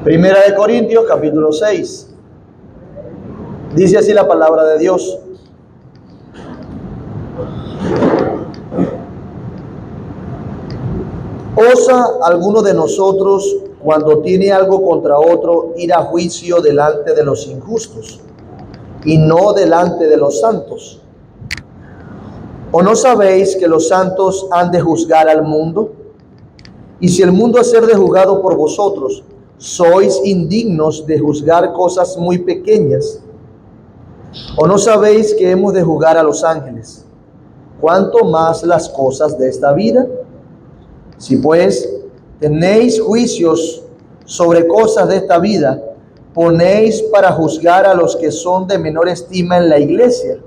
Primera de Corintios, capítulo 6. Dice así la palabra de Dios. ¿Osa alguno de nosotros, cuando tiene algo contra otro, ir a juicio delante de los injustos y no delante de los santos? ¿O no sabéis que los santos han de juzgar al mundo? Y si el mundo ha de ser juzgado por vosotros, sois indignos de juzgar cosas muy pequeñas. ¿O no sabéis que hemos de juzgar a los ángeles? ¿Cuánto más las cosas de esta vida? Si pues tenéis juicios sobre cosas de esta vida, ponéis para juzgar a los que son de menor estima en la iglesia.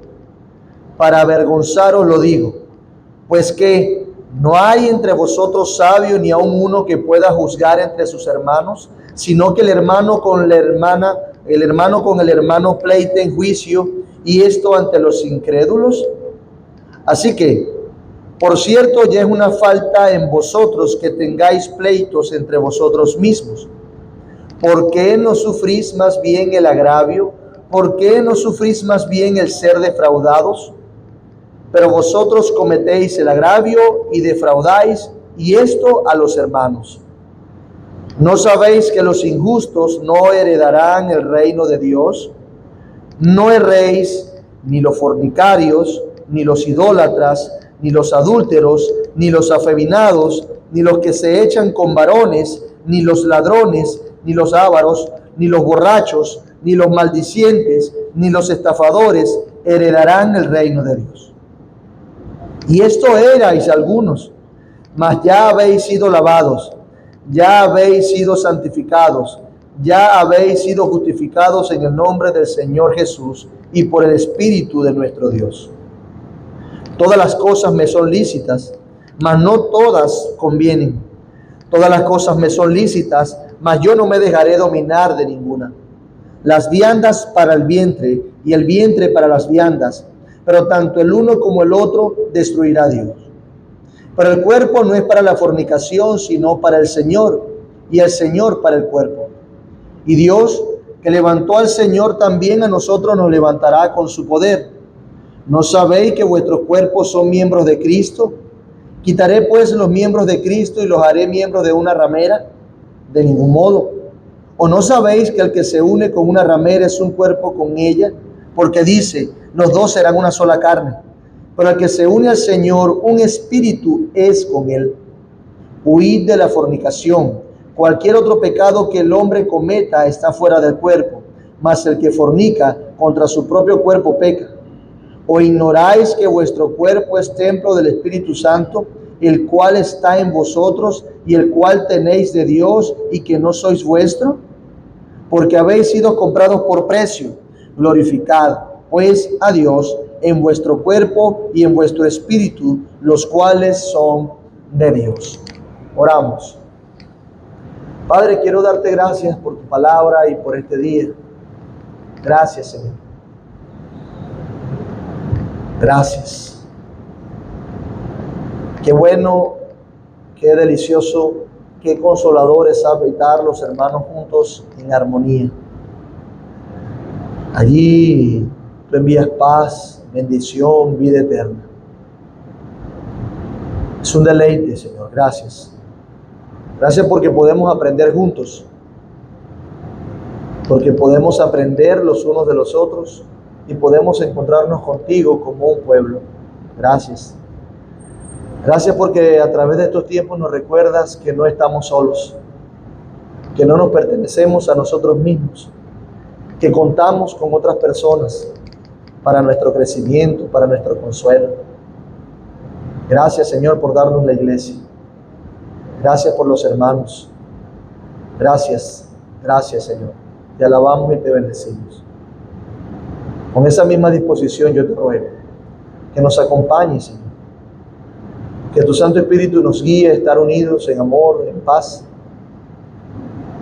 Para avergonzaros lo digo, pues que no hay entre vosotros sabio ni aun uno que pueda juzgar entre sus hermanos, sino que el hermano con el hermano pleiten juicio, y esto ante los incrédulos. Así que, por cierto, ya es una falta en vosotros que tengáis pleitos entre vosotros mismos. ¿Por qué no sufrís más bien el agravio? ¿Por qué no sufrís más bien el ser defraudados? Pero vosotros cometéis el agravio y defraudáis, y esto a los hermanos. ¿No sabéis que los injustos no heredarán el reino de Dios? No erréis, ni los fornicarios, ni los idólatras, ni los adúlteros, ni los afeminados, ni los que se echan con varones, ni los ladrones, ni los ávaros, ni los borrachos, ni los maldicientes, ni los estafadores heredarán el reino de Dios. Y esto erais algunos, mas ya habéis sido lavados, ya habéis sido santificados, ya habéis sido justificados en el nombre del Señor Jesús y por el Espíritu de nuestro Dios. Todas las cosas me son lícitas, mas no todas convienen. Todas las cosas me son lícitas, mas yo no me dejaré dominar de ninguna. Las viandas para el vientre y el vientre para las viandas, pero tanto el uno como el otro destruirá Dios. Pero el cuerpo no es para la fornicación, sino para el Señor, y el Señor para el cuerpo. Y Dios, que levantó al Señor, también a nosotros nos levantará con su poder. ¿No sabéis que vuestros cuerpos son miembros de Cristo? ¿Quitaré pues los miembros de Cristo y los haré miembros de una ramera? De ningún modo. ¿O no sabéis que el que se une con una ramera es un cuerpo con ella? Porque dice, los dos serán una sola carne. Pero el que se une al Señor, un espíritu es con él. Huid de la fornicación. Cualquier otro pecado que el hombre cometa está fuera del cuerpo, mas el que fornica contra su propio cuerpo peca. ¿O ignoráis que vuestro cuerpo es templo del Espíritu Santo, el cual está en vosotros y el cual tenéis de Dios, y que no sois vuestro? Porque habéis sido comprados por precio. Glorificad pues a Dios en vuestro cuerpo y en vuestro espíritu, los cuales son de Dios. Oramos. Padre, quiero darte gracias por tu palabra y por este día. Gracias, Señor. Gracias. Qué bueno, qué delicioso, qué consolador es habitar los hermanos juntos en armonía. Allí tú envías paz, bendición, vida eterna. Es un deleite, Señor. Gracias. Gracias porque podemos aprender juntos. Porque podemos aprender los unos de los otros y podemos encontrarnos contigo como un pueblo. Gracias. Gracias porque a través de estos tiempos nos recuerdas que no estamos solos, que no nos pertenecemos a nosotros mismos, que contamos con otras personas para nuestro crecimiento, para nuestro consuelo. Gracias, Señor, por darnos la iglesia. Gracias por los hermanos. Gracias, gracias, Señor. Te alabamos y te bendecimos. Con esa misma disposición yo te ruego que nos acompañes, Señor. Que tu Santo Espíritu nos guíe a estar unidos en amor, en paz.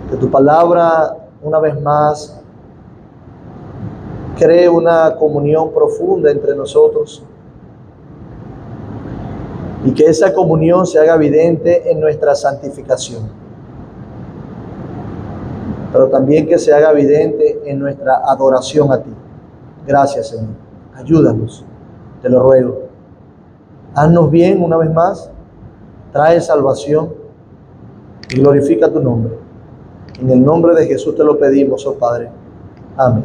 Que tu palabra, una vez más, cree una comunión profunda entre nosotros. Y que esa comunión se haga evidente en nuestra santificación. pero también que se haga evidente en nuestra adoración a ti. Gracias, Señor. Ayúdanos, te lo ruego. Haznos bien una vez más, trae salvación y glorifica tu nombre. En el nombre de Jesús te lo pedimos, oh Padre. Amén.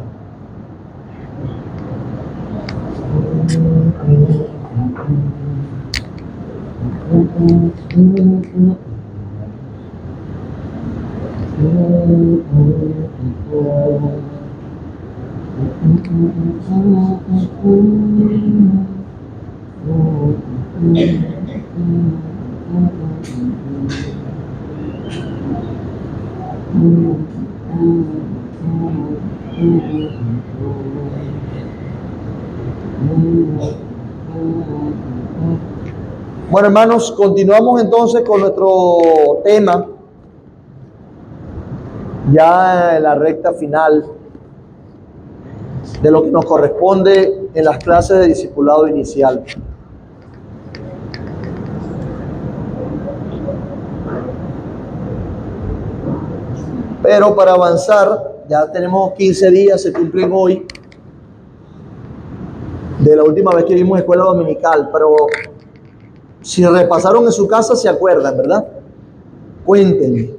Bueno, hermanos, continuamos entonces con nuestro tema, ya en la recta final de lo que nos corresponde en las clases de discipulado inicial. Pero para avanzar, ya tenemos 15 días, se cumplen hoy, de la última vez que vimos escuela dominical, pero si repasaron en su casa se acuerdan, ¿verdad? Cuéntenme,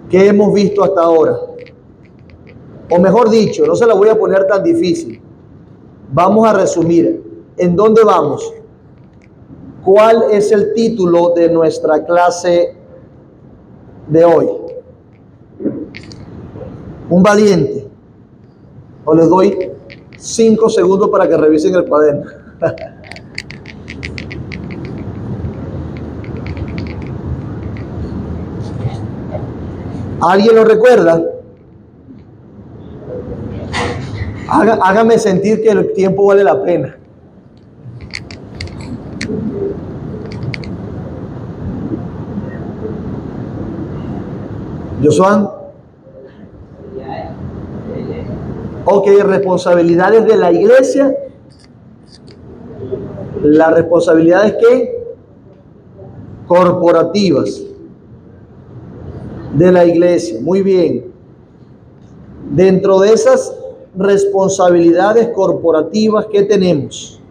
¿qué hemos visto hasta ahora? O mejor dicho, no se la voy a poner tan difícil. Vamos a resumir. ¿En dónde vamos? ¿Cuál es el título de nuestra clase de hoy? Un valiente. O les doy 5 segundos para que revisen el cuaderno. ¿Alguien lo recuerda? Hágame sentir que el tiempo vale la pena. Josuán. Ok, responsabilidades de la iglesia. Las responsabilidades ¿qué? Corporativas de la iglesia. Muy bien. Dentro de esas responsabilidades corporativas, ¿qué tenemos?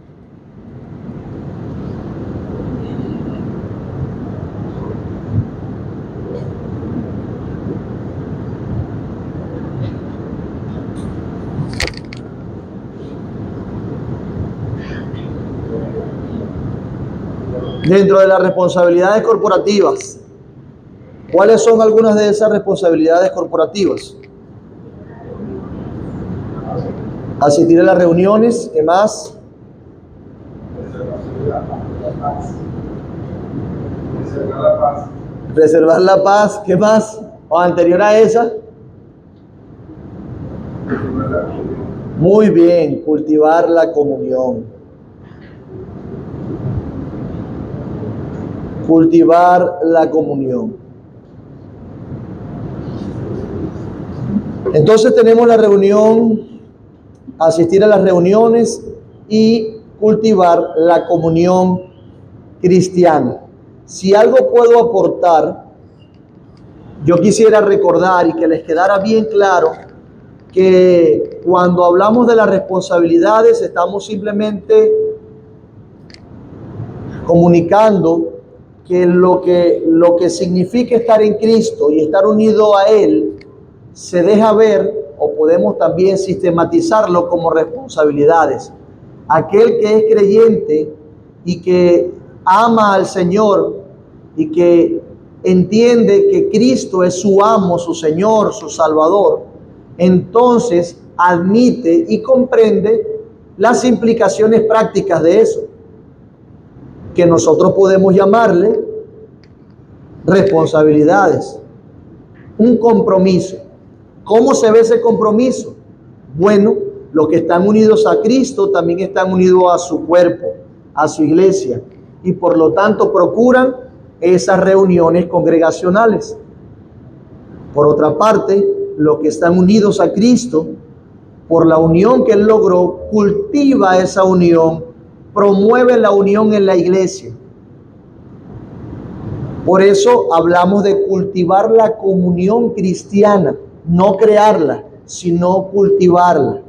Dentro de las responsabilidades corporativas, ¿cuáles son algunas de esas responsabilidades corporativas? Asistir a las reuniones, ¿qué más? Preservar la paz, ¿qué más? O anterior a esa. Muy bien, cultivar la comunión. Cultivar la comunión. Entonces tenemos la reunión, asistir a las reuniones y cultivar la comunión cristiana. Si algo puedo aportar, yo quisiera recordar y que les quedara bien claro que cuando hablamos de las responsabilidades estamos simplemente comunicando que lo que significa estar en Cristo y estar unido a Él se deja ver, o podemos también sistematizarlo como responsabilidades. Aquel que es creyente y que ama al Señor y que entiende que Cristo es su amo, su Señor, su Salvador, entonces admite y comprende las implicaciones prácticas de eso, que nosotros podemos llamarle responsabilidades, un compromiso. ¿Cómo se ve ese compromiso? Bueno, los que están unidos a Cristo también están unidos a su cuerpo, a su iglesia, y por lo tanto procuran esas reuniones congregacionales. Por otra parte, los que están unidos a Cristo, por la unión que Él logró, cultiva esa unión, promueve la unión en la iglesia. Por eso hablamos de cultivar la comunión cristiana. no crearla, sino cultivarla.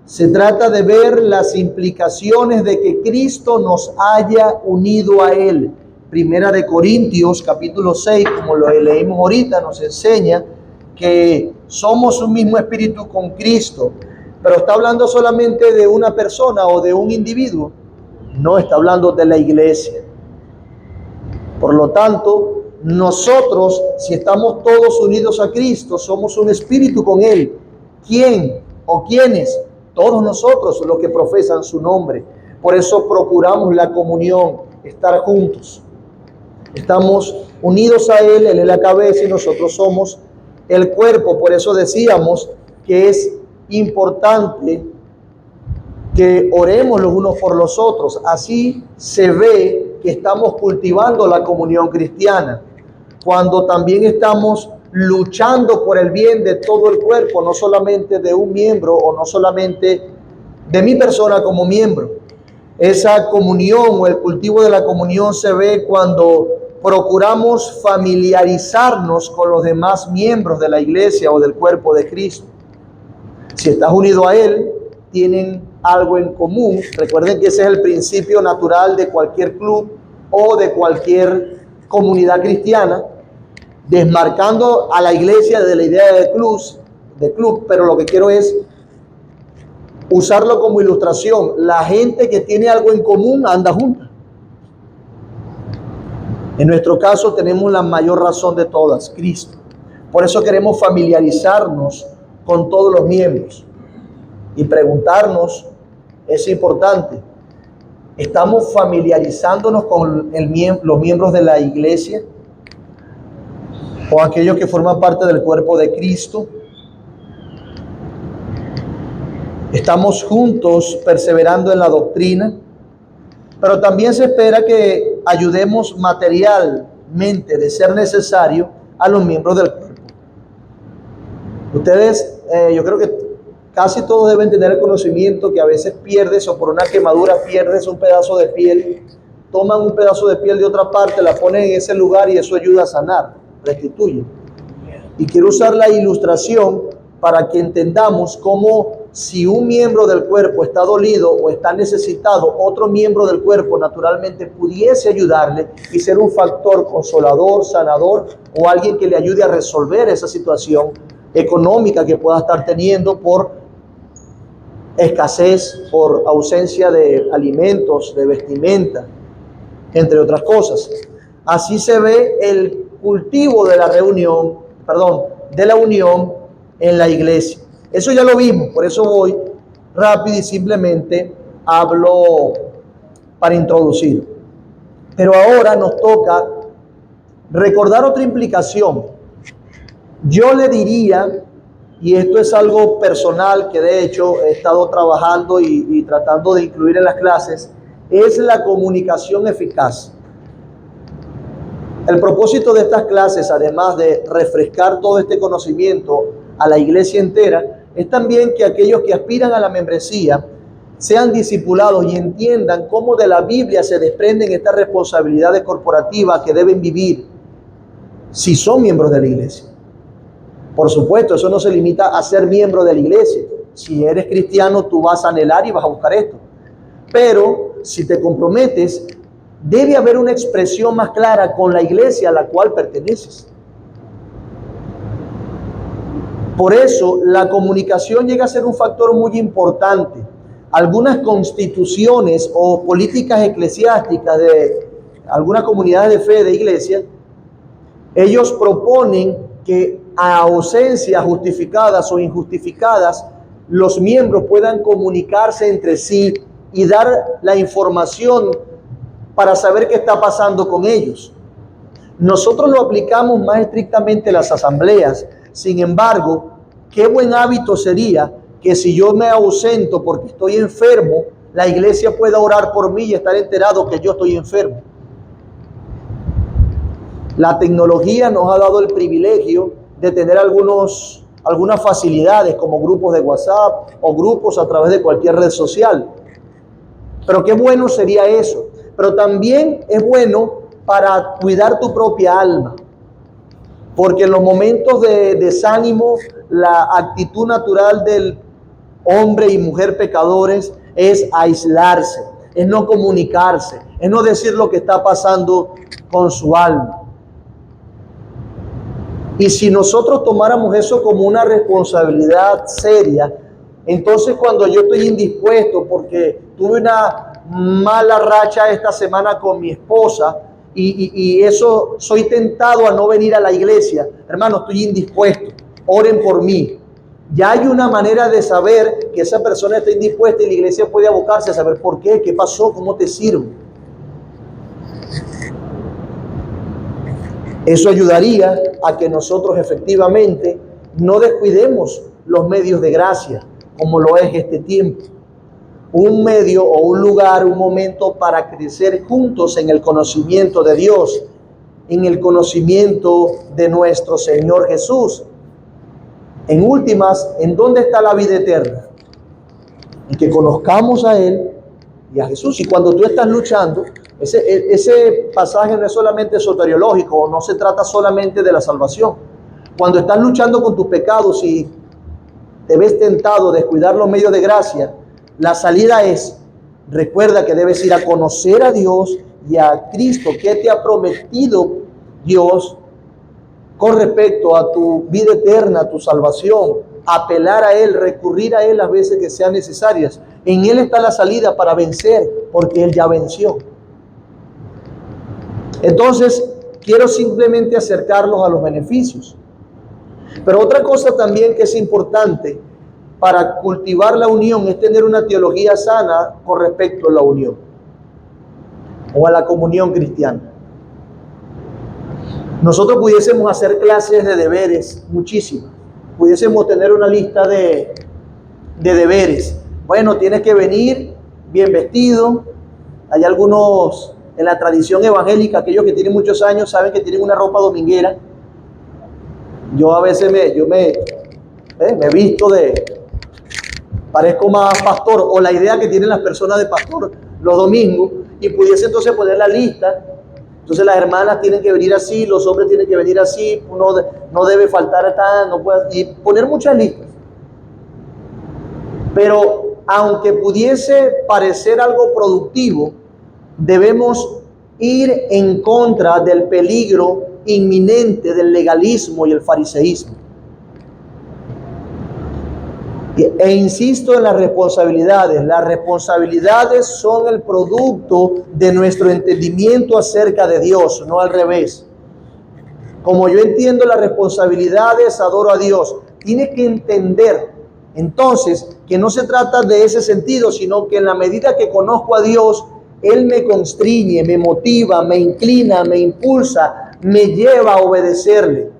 Se trata de ver las implicaciones de que Cristo nos haya unido a Él. Primera de Corintios, capítulo 6, como lo leímos ahorita, nos enseña que somos un mismo espíritu con Cristo. Pero está hablando solamente de una persona o de un individuo. No, está hablando de la iglesia. Por lo tanto, nosotros, si estamos todos unidos a Cristo, somos un espíritu con Él. ¿Quién o quiénes? Todos nosotros, los que profesan su nombre. Por eso procuramos la comunión, estar juntos. Estamos unidos a Él, Él es la cabeza y nosotros somos el cuerpo. Por eso decíamos que es importante que oremos los unos por los otros. Así se ve que estamos cultivando la comunión cristiana. Cuando también estamos luchando por el bien de todo el cuerpo, no solamente de un miembro o no solamente de mi persona como miembro. Esa comunión o el cultivo de la comunión se ve cuando procuramos familiarizarnos con los demás miembros de la iglesia o del cuerpo de Cristo. Si estás unido a Él, tienen algo en común. Recuerden que ese es el principio natural de cualquier club o de cualquier comunidad cristiana, desmarcando a la iglesia de la idea de club, pero lo que quiero es usarlo como ilustración. La gente que tiene algo en común anda junta. En nuestro caso tenemos la mayor razón de todas, Cristo. Por eso queremos familiarizarnos con todos los miembros y preguntarnos, es importante, ¿estamos familiarizándonos con los miembros de la iglesia o aquellos que forman parte del cuerpo de Cristo? Estamos juntos perseverando en la doctrina, pero también se espera que ayudemos materialmente, de ser necesario, a los miembros del cuerpo. Ustedes, yo creo que casi todos deben tener el conocimiento que a veces pierdes o por una quemadura pierdes un pedazo de piel, toman un pedazo de piel de otra parte, la ponen en ese lugar y eso ayuda a sanar, restituye. Y quiero usar la ilustración para que entendamos cómo si un miembro del cuerpo está dolido o está necesitado, otro miembro del cuerpo naturalmente pudiese ayudarle y ser un factor consolador, sanador o alguien que le ayude a resolver esa situación económica que pueda estar teniendo por escasez, por ausencia de alimentos, de vestimenta, entre otras cosas. Así se ve el cultivo de la de la unión en la iglesia. Eso ya lo vimos, por eso voy rápido y simplemente hablo para introducir. Pero ahora nos toca recordar otra implicación. Yo le diría, y esto es algo personal que de hecho he estado trabajando y tratando de incluir en las clases, es la comunicación eficaz. El propósito de estas clases, además de refrescar todo este conocimiento a la iglesia entera, es también que aquellos que aspiran a la membresía sean discipulados y entiendan cómo de la Biblia se desprenden estas responsabilidades corporativas que deben vivir si son miembros de la iglesia. Por supuesto, eso no se limita a ser miembro de la iglesia. Si eres cristiano, tú vas a anhelar y vas a buscar esto. Pero si te comprometes, debe haber una expresión más clara con la iglesia a la cual perteneces. Por eso, la comunicación llega a ser un factor muy importante. Algunas constituciones o políticas eclesiásticas de algunas comunidades de fe de iglesia, ellos proponen que a ausencias justificadas o injustificadas, los miembros puedan comunicarse entre sí y dar la información para saber qué está pasando con ellos. Nosotros lo aplicamos más estrictamente en las asambleas. Sin embargo, qué buen hábito sería que si yo me ausento porque estoy enfermo, la iglesia pueda orar por mí y estar enterado que yo estoy enfermo. La tecnología nos ha dado el privilegio de tener algunas facilidades como grupos de WhatsApp o grupos a través de cualquier red social. Pero qué bueno sería eso. Pero también es bueno para cuidar tu propia alma. Porque en los momentos de desánimo, la actitud natural del hombre y mujer pecadores es aislarse, es no comunicarse, es no decir lo que está pasando con su alma. Y si nosotros tomáramos eso como una responsabilidad seria, entonces cuando yo estoy indispuesto porque tuve una mala racha esta semana con mi esposa y eso soy tentado a no venir a la iglesia, hermano, estoy indispuesto, oren por mí. Ya hay una manera de saber que esa persona está indispuesta y la iglesia puede abocarse a saber por qué, qué pasó, cómo te sirvo. Eso ayudaría a que nosotros efectivamente no descuidemos los medios de gracia, como lo es este tiempo. Un medio o un lugar, un momento para crecer juntos en el conocimiento de Dios, en el conocimiento de nuestro Señor Jesús. En últimas, ¿en dónde está la vida eterna? En que conozcamos a Él y a Jesús. Y cuando tú estás luchando, ese pasaje no es solamente soteriológico, no se trata solamente de la salvación. Cuando estás luchando con tus pecados y te ves tentado a descuidar los medios de gracia, la salida es, recuerda que debes ir a conocer a Dios y a Cristo, que te ha prometido Dios con respecto a tu vida eterna, a tu salvación, apelar a Él, recurrir a Él las veces que sean necesarias. En Él está la salida para vencer, porque Él ya venció. Entonces, quiero simplemente acercarlos a los beneficios. Pero otra cosa también que es importante para cultivar la unión es tener una teología sana con respecto a la unión o a la comunión cristiana. Nosotros pudiésemos hacer clases de deberes, muchísimas. Pudiésemos tener una lista de deberes. Bueno, tienes que venir bien vestido. Hay algunos en la tradición evangélica, aquellos que tienen muchos años saben que tienen una ropa dominguera. Yo a veces me visto parezco más pastor, o la idea que tienen las personas de pastor los domingos, y pudiese entonces poner la lista. Entonces las hermanas tienen que venir así, los hombres tienen que venir así, uno no debe faltar no puede, y poner muchas listas. Pero aunque pudiese parecer algo productivo, debemos ir en contra del peligro inminente del legalismo y el fariseísmo. E insisto en las responsabilidades. Las responsabilidades son el producto de nuestro entendimiento acerca de Dios, no al revés. Como yo entiendo las responsabilidades, adoro a Dios. Tienes que entender entonces que no se trata de ese sentido, sino que en la medida que conozco a Dios, Él me constriñe, me motiva, me inclina, me impulsa, me lleva a obedecerle.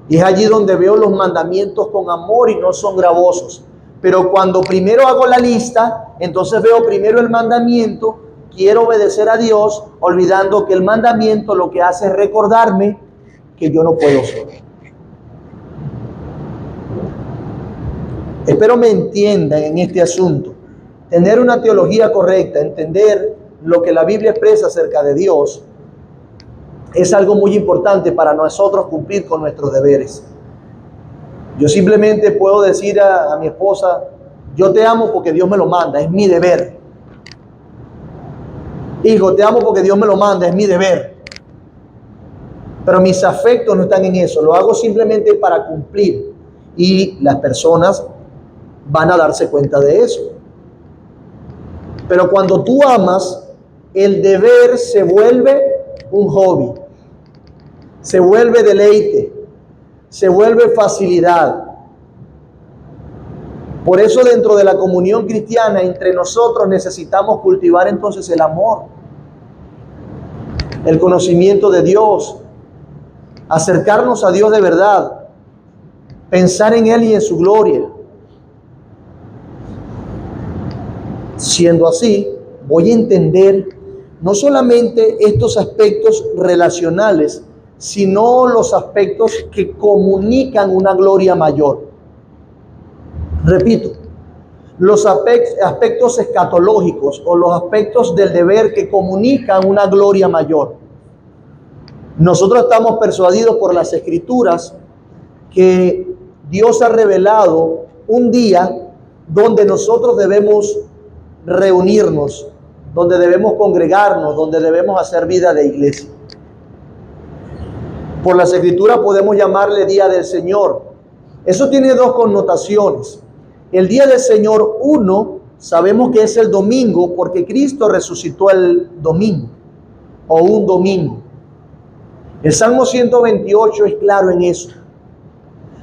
Y es allí donde veo los mandamientos con amor y no son gravosos. Pero cuando primero hago la lista, entonces veo primero el mandamiento, quiero obedecer a Dios, olvidando que el mandamiento lo que hace es recordarme que yo no puedo solo. Espero me entiendan en este asunto. Tener una teología correcta, entender lo que la Biblia expresa acerca de Dios, es algo muy importante para nosotros cumplir con nuestros deberes. Yo simplemente puedo decir a mi esposa, yo te amo porque Dios me lo manda, es mi deber. Hijo, te amo porque Dios me lo manda, es mi deber. Pero mis afectos no están en eso, lo hago simplemente para cumplir. Y las personas van a darse cuenta de eso. Pero cuando tú amas, el deber se vuelve un hobby, se vuelve deleite, se vuelve facilidad. Por eso dentro de la comunión cristiana entre nosotros necesitamos cultivar entonces el amor, el conocimiento de Dios, acercarnos a Dios de verdad, pensar en Él y en su gloria. Siendo así, voy a entender no solamente estos aspectos relacionales, sino los aspectos que comunican una gloria mayor. Repito, los aspectos escatológicos o los aspectos del deber que comunican una gloria mayor. Nosotros estamos persuadidos por las Escrituras que Dios ha revelado un día donde nosotros debemos reunirnos, donde debemos congregarnos, donde debemos hacer vida de iglesia. Por las Escrituras podemos llamarle Día del Señor. Eso tiene dos connotaciones. El Día del Señor, uno, sabemos que es el domingo porque Cristo resucitó el domingo o un domingo. El Salmo 128 es claro en eso.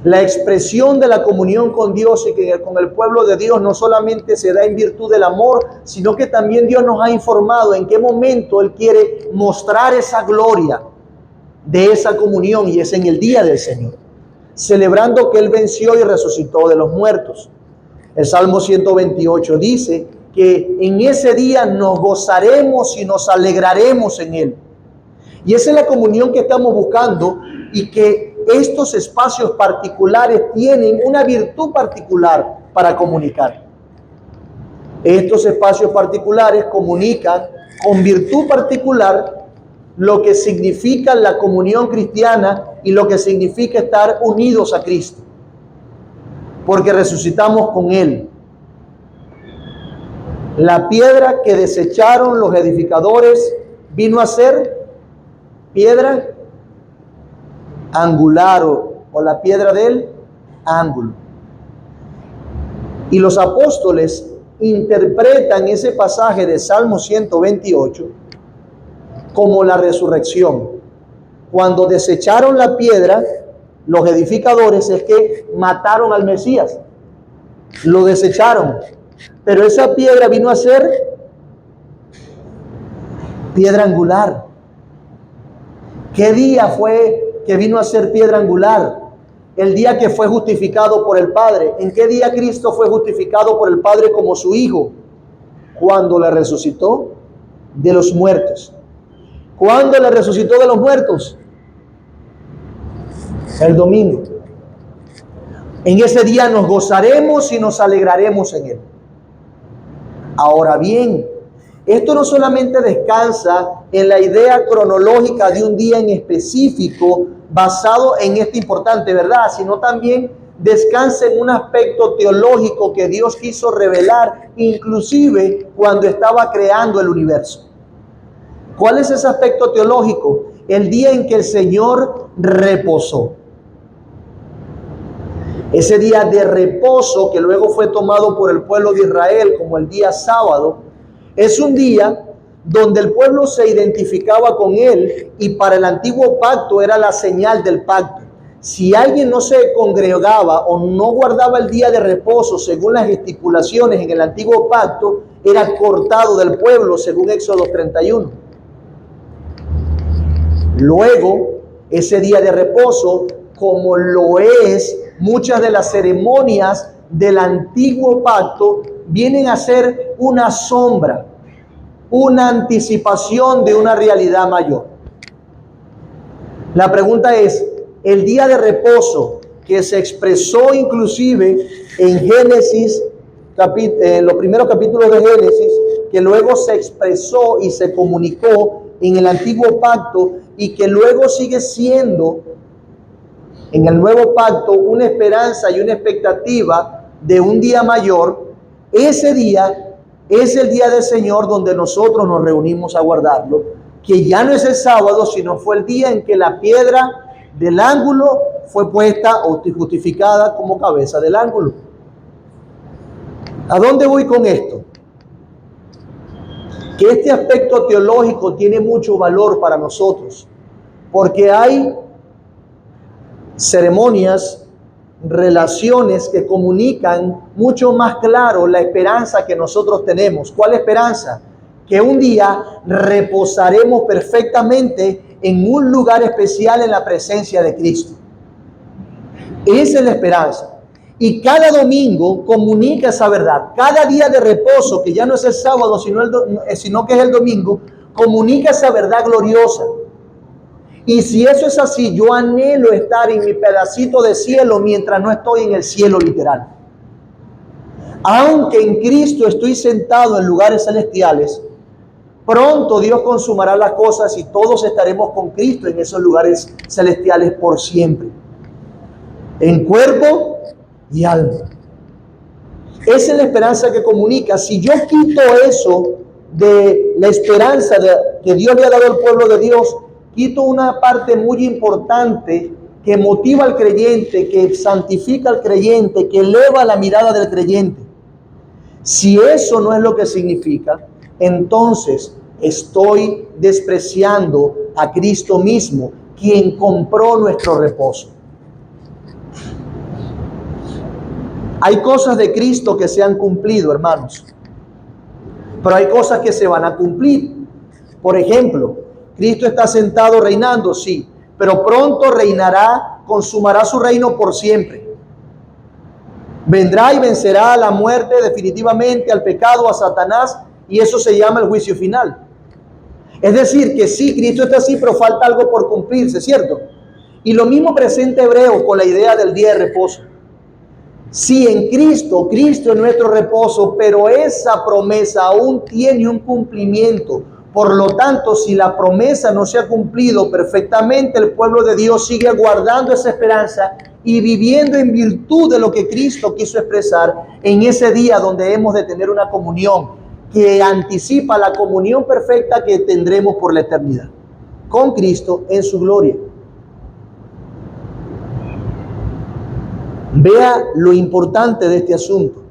La expresión de la comunión con Dios y que con el pueblo de Dios no solamente se da en virtud del amor, sino que también Dios nos ha informado en qué momento Él quiere mostrar esa gloria de esa comunión, y es en el día del Señor, celebrando que Él venció y resucitó de los muertos. El Salmo 128 dice que en ese día nos gozaremos y nos alegraremos en Él. Y esa es la comunión que estamos buscando, y que estos espacios particulares tienen una virtud particular para comunicar. Estos espacios particulares comunican con virtud particular lo que significa la comunión cristiana y lo que significa estar unidos a Cristo, porque resucitamos con Él. La piedra que desecharon los edificadores vino a ser piedra angular o la piedra del ángulo. Y los apóstoles interpretan ese pasaje de Salmo 128 como la resurrección. Cuando desecharon la piedra, los edificadores, es que mataron al Mesías. Lo desecharon. Pero esa piedra vino a ser piedra angular. ¿Qué día fue que vino a ser piedra angular? El día que fue justificado por el Padre. ¿En qué día Cristo fue justificado por el Padre como su Hijo? Cuando le resucitó de los muertos. ¿Cuándo le resucitó de los muertos? El domingo. En ese día nos gozaremos y nos alegraremos en Él. Ahora bien, esto no solamente descansa en la idea cronológica de un día en específico basado en esta importante verdad, sino también descansa en un aspecto teológico que Dios quiso revelar inclusive cuando estaba creando el universo. ¿Cuál es ese aspecto teológico? El día en que el Señor reposó. Ese día de reposo que luego fue tomado por el pueblo de Israel como el día sábado, es un día donde el pueblo se identificaba con Él, y para el antiguo pacto era la señal del pacto. Si alguien no se congregaba o no guardaba el día de reposo según las estipulaciones en el antiguo pacto, era cortado del pueblo según Éxodo 31. Luego, ese día de reposo, como lo es muchas de las ceremonias del antiguo pacto, vienen a ser una sombra, una anticipación de una realidad mayor. La pregunta es, el día de reposo que se expresó inclusive en Génesis, en los primeros capítulos de Génesis, que luego se expresó y se comunicó en el antiguo pacto, y que luego sigue siendo en el nuevo pacto una esperanza y una expectativa de un día mayor, ese día es el día del Señor donde nosotros nos reunimos a guardarlo, que ya no es el sábado, sino fue el día en que la piedra del ángulo fue puesta o justificada como cabeza del ángulo. ¿A dónde voy con esto? Que este aspecto teológico tiene mucho valor para nosotros, porque hay ceremonias, relaciones que comunican mucho más claro la esperanza que nosotros tenemos. ¿Cuál esperanza? Que un día reposaremos perfectamente en un lugar especial en la presencia de Cristo. Esa es la esperanza. Y cada domingo comunica esa verdad. Cada día de reposo, que ya no es el sábado, sino que es el domingo, comunica esa verdad gloriosa. Y si eso es así, yo anhelo estar en mi pedacito de cielo mientras no estoy en el cielo literal. Aunque en Cristo estoy sentado en lugares celestiales, Pronto Dios consumará las cosas y todos estaremos con Cristo en esos lugares celestiales por siempre, en cuerpo y alma. Esa es la esperanza que comunica. Si yo quito eso de la esperanza que Dios le ha dado al pueblo de Dios, quito una parte muy importante que motiva al creyente, que santifica al creyente, que eleva la mirada del creyente. Si eso no es lo que significa, entonces estoy despreciando a Cristo mismo, quien compró nuestro reposo. Hay cosas de Cristo que se han cumplido, hermanos, pero hay cosas que se van a cumplir. Por ejemplo, Cristo está sentado reinando, sí, pero pronto reinará, consumará su reino por siempre. Vendrá y vencerá a la muerte definitivamente, al pecado, a Satanás, y eso se llama el juicio final. Es decir, que sí, Cristo está así, pero falta algo por cumplirse, ¿cierto? Y lo mismo presenta Hebreo con la idea del día de reposo. Sí, en Cristo, Cristo es nuestro reposo, pero esa promesa aún tiene un cumplimiento. Por lo tanto, si la promesa no se ha cumplido perfectamente, el pueblo de Dios sigue guardando esa esperanza y viviendo en virtud de lo que Cristo quiso expresar en ese día donde hemos de tener una comunión que anticipa la comunión perfecta que tendremos por la eternidad con Cristo en su gloria. Vea lo importante de este asunto.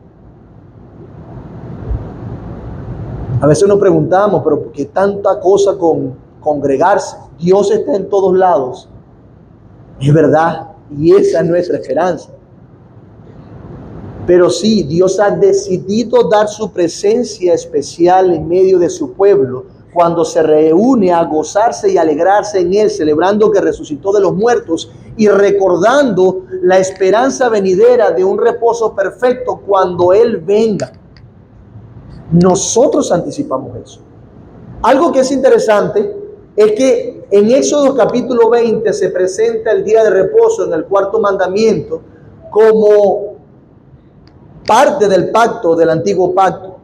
A veces nos preguntamos, pero ¿por qué tanta cosa con congregarse? Dios está en todos lados. Es verdad, y esa es nuestra esperanza. Pero sí, Dios ha decidido dar su presencia especial en medio de su pueblo cuando se reúne a gozarse y alegrarse en Él, celebrando que resucitó de los muertos y recordando la esperanza venidera de un reposo perfecto cuando Él venga. Nosotros anticipamos eso. Algo que es interesante es que en Éxodo capítulo 20 se presenta el día de reposo en el cuarto mandamiento como parte del pacto, del antiguo pacto.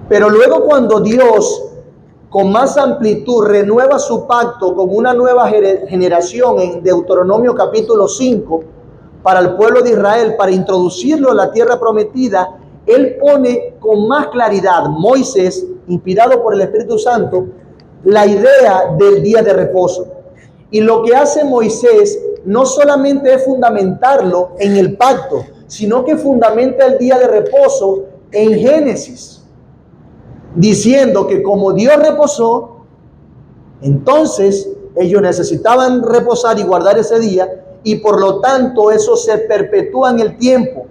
Pero luego cuando Dios con más amplitud renueva su pacto con una nueva generación en Deuteronomio capítulo 5 para el pueblo de Israel, para introducirlo a la tierra prometida, Él pone con más claridad, Moisés, inspirado por el Espíritu Santo, la idea del día de reposo. Y lo que hace Moisés no solamente es fundamentarlo en el pacto, sino que fundamenta el día de reposo en Génesis, diciendo que como Dios reposó, entonces ellos necesitaban reposar y guardar ese día, y por lo tanto eso se perpetúa en el tiempo.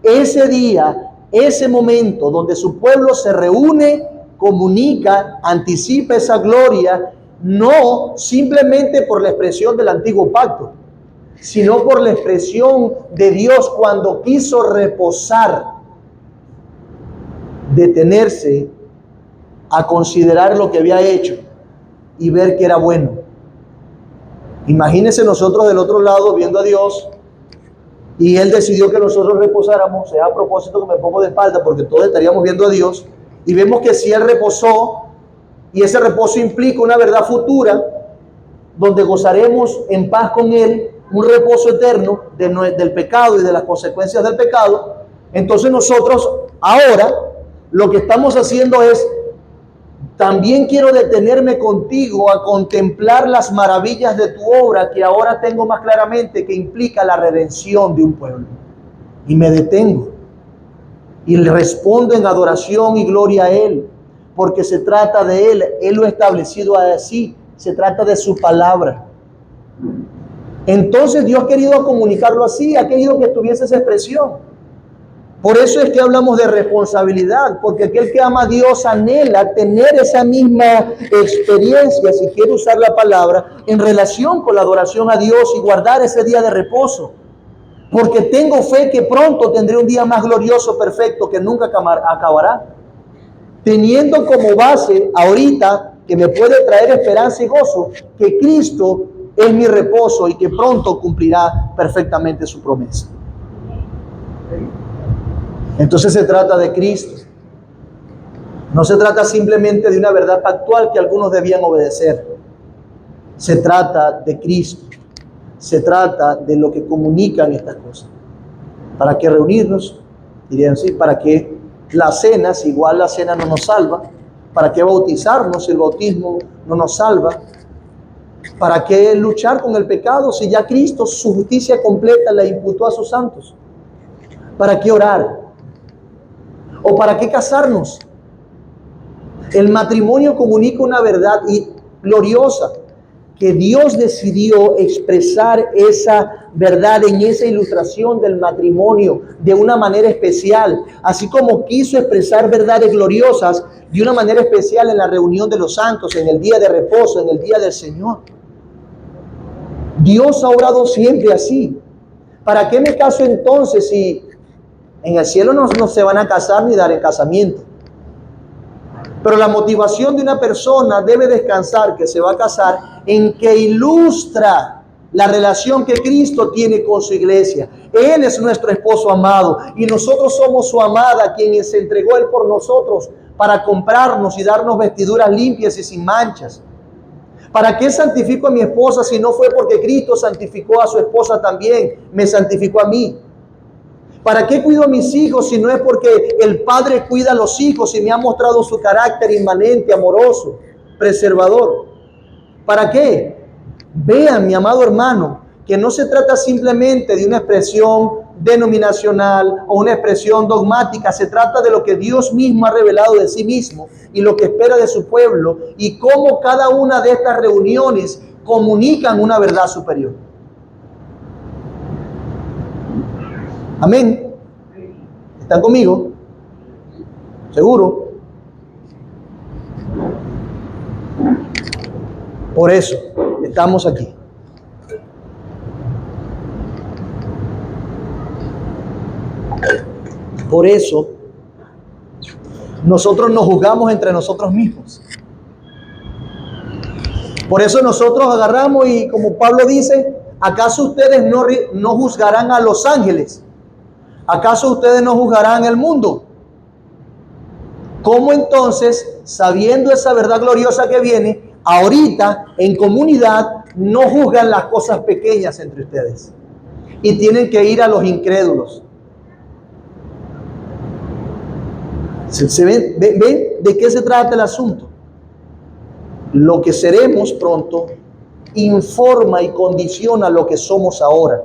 Ese día, ese momento donde su pueblo se reúne, comunica, anticipa esa gloria, no simplemente por la expresión del antiguo pacto, sino por la expresión de Dios cuando quiso reposar, detenerse a considerar lo que había hecho y ver que era bueno. Imagínense nosotros del otro lado viendo a Dios y Él decidió que nosotros reposáramos. Es a propósito que me pongo de espalda porque todos estaríamos viendo a Dios y vemos que si Él reposó, y ese reposo implica una verdad futura donde gozaremos en paz con Él, un reposo eterno del pecado y de las consecuencias del pecado, entonces nosotros ahora lo que estamos haciendo es: también quiero detenerme contigo a contemplar las maravillas de tu obra, que ahora tengo más claramente que implica la redención de un pueblo. Y me detengo y le respondo en adoración y gloria a Él, porque se trata de Él. Él lo ha establecido así, se trata de su palabra. Entonces Dios ha querido comunicarlo así, ha querido que tuviese esa expresión. Por eso es que hablamos de responsabilidad, porque aquel que ama a Dios anhela tener esa misma experiencia, si quiere usar la palabra, en relación con la adoración a Dios y guardar ese día de reposo. Porque tengo fe que pronto tendré un día más glorioso, perfecto, que nunca acabará. Teniendo como base ahorita, que me puede traer esperanza y gozo, que Cristo es mi reposo y que pronto cumplirá perfectamente su promesa. Entonces se trata de Cristo. No se trata simplemente de una verdad pactual que algunos debían obedecer. Se trata de Cristo. Se trata de lo que comunican estas cosas. ¿Para qué reunirnos? Dirían sí. ¿Para qué la cena? Si igual la cena no nos salva. ¿Para qué bautizarnos si el bautismo no nos salva? ¿Para qué luchar con el pecado si ya Cristo su justicia completa la imputó a sus santos? ¿Para qué orar? ¿O para qué casarnos? El matrimonio comunica una verdad gloriosa, que Dios decidió expresar esa verdad en esa ilustración del matrimonio de una manera especial, así como quiso expresar verdades gloriosas de una manera especial en la reunión de los santos, en el día de reposo, en el día del Señor. Dios ha obrado siempre así. ¿Para qué me caso entonces si en el cielo no se van a casar ni dar el casamiento? Pero la motivación de una persona debe descansar, que se va a casar, en que ilustra la relación que Cristo tiene con su iglesia. Él es nuestro esposo amado y nosotros somos su amada, quien se entregó Él por nosotros para comprarnos y darnos vestiduras limpias y sin manchas. ¿Para qué santifico a mi esposa si no fue porque Cristo santificó a su esposa también? Me santificó a mí. ¿Para qué cuido a mis hijos si no es porque el Padre cuida a los hijos y me ha mostrado su carácter inmanente, amoroso, preservador? ¿Para qué? Vean, mi amado hermano, que no se trata simplemente de una expresión denominacional o una expresión dogmática. Se trata de lo que Dios mismo ha revelado de sí mismo y lo que espera de su pueblo y cómo cada una de estas reuniones comunican una verdad superior. Amén. ¿Están conmigo? ¿Seguro? Por eso estamos aquí. Por eso nosotros nos juzgamos entre nosotros mismos. Por eso nosotros agarramos y, como Pablo dice, ¿acaso ustedes no juzgarán a los ángeles? ¿Acaso ustedes no juzgarán el mundo? ¿Cómo entonces, sabiendo esa verdad gloriosa que viene, ahorita en comunidad no juzgan las cosas pequeñas entre ustedes? Y tienen que ir a los incrédulos. ¿Se ven de qué se trata el asunto? Lo que seremos pronto informa y condiciona lo que somos ahora.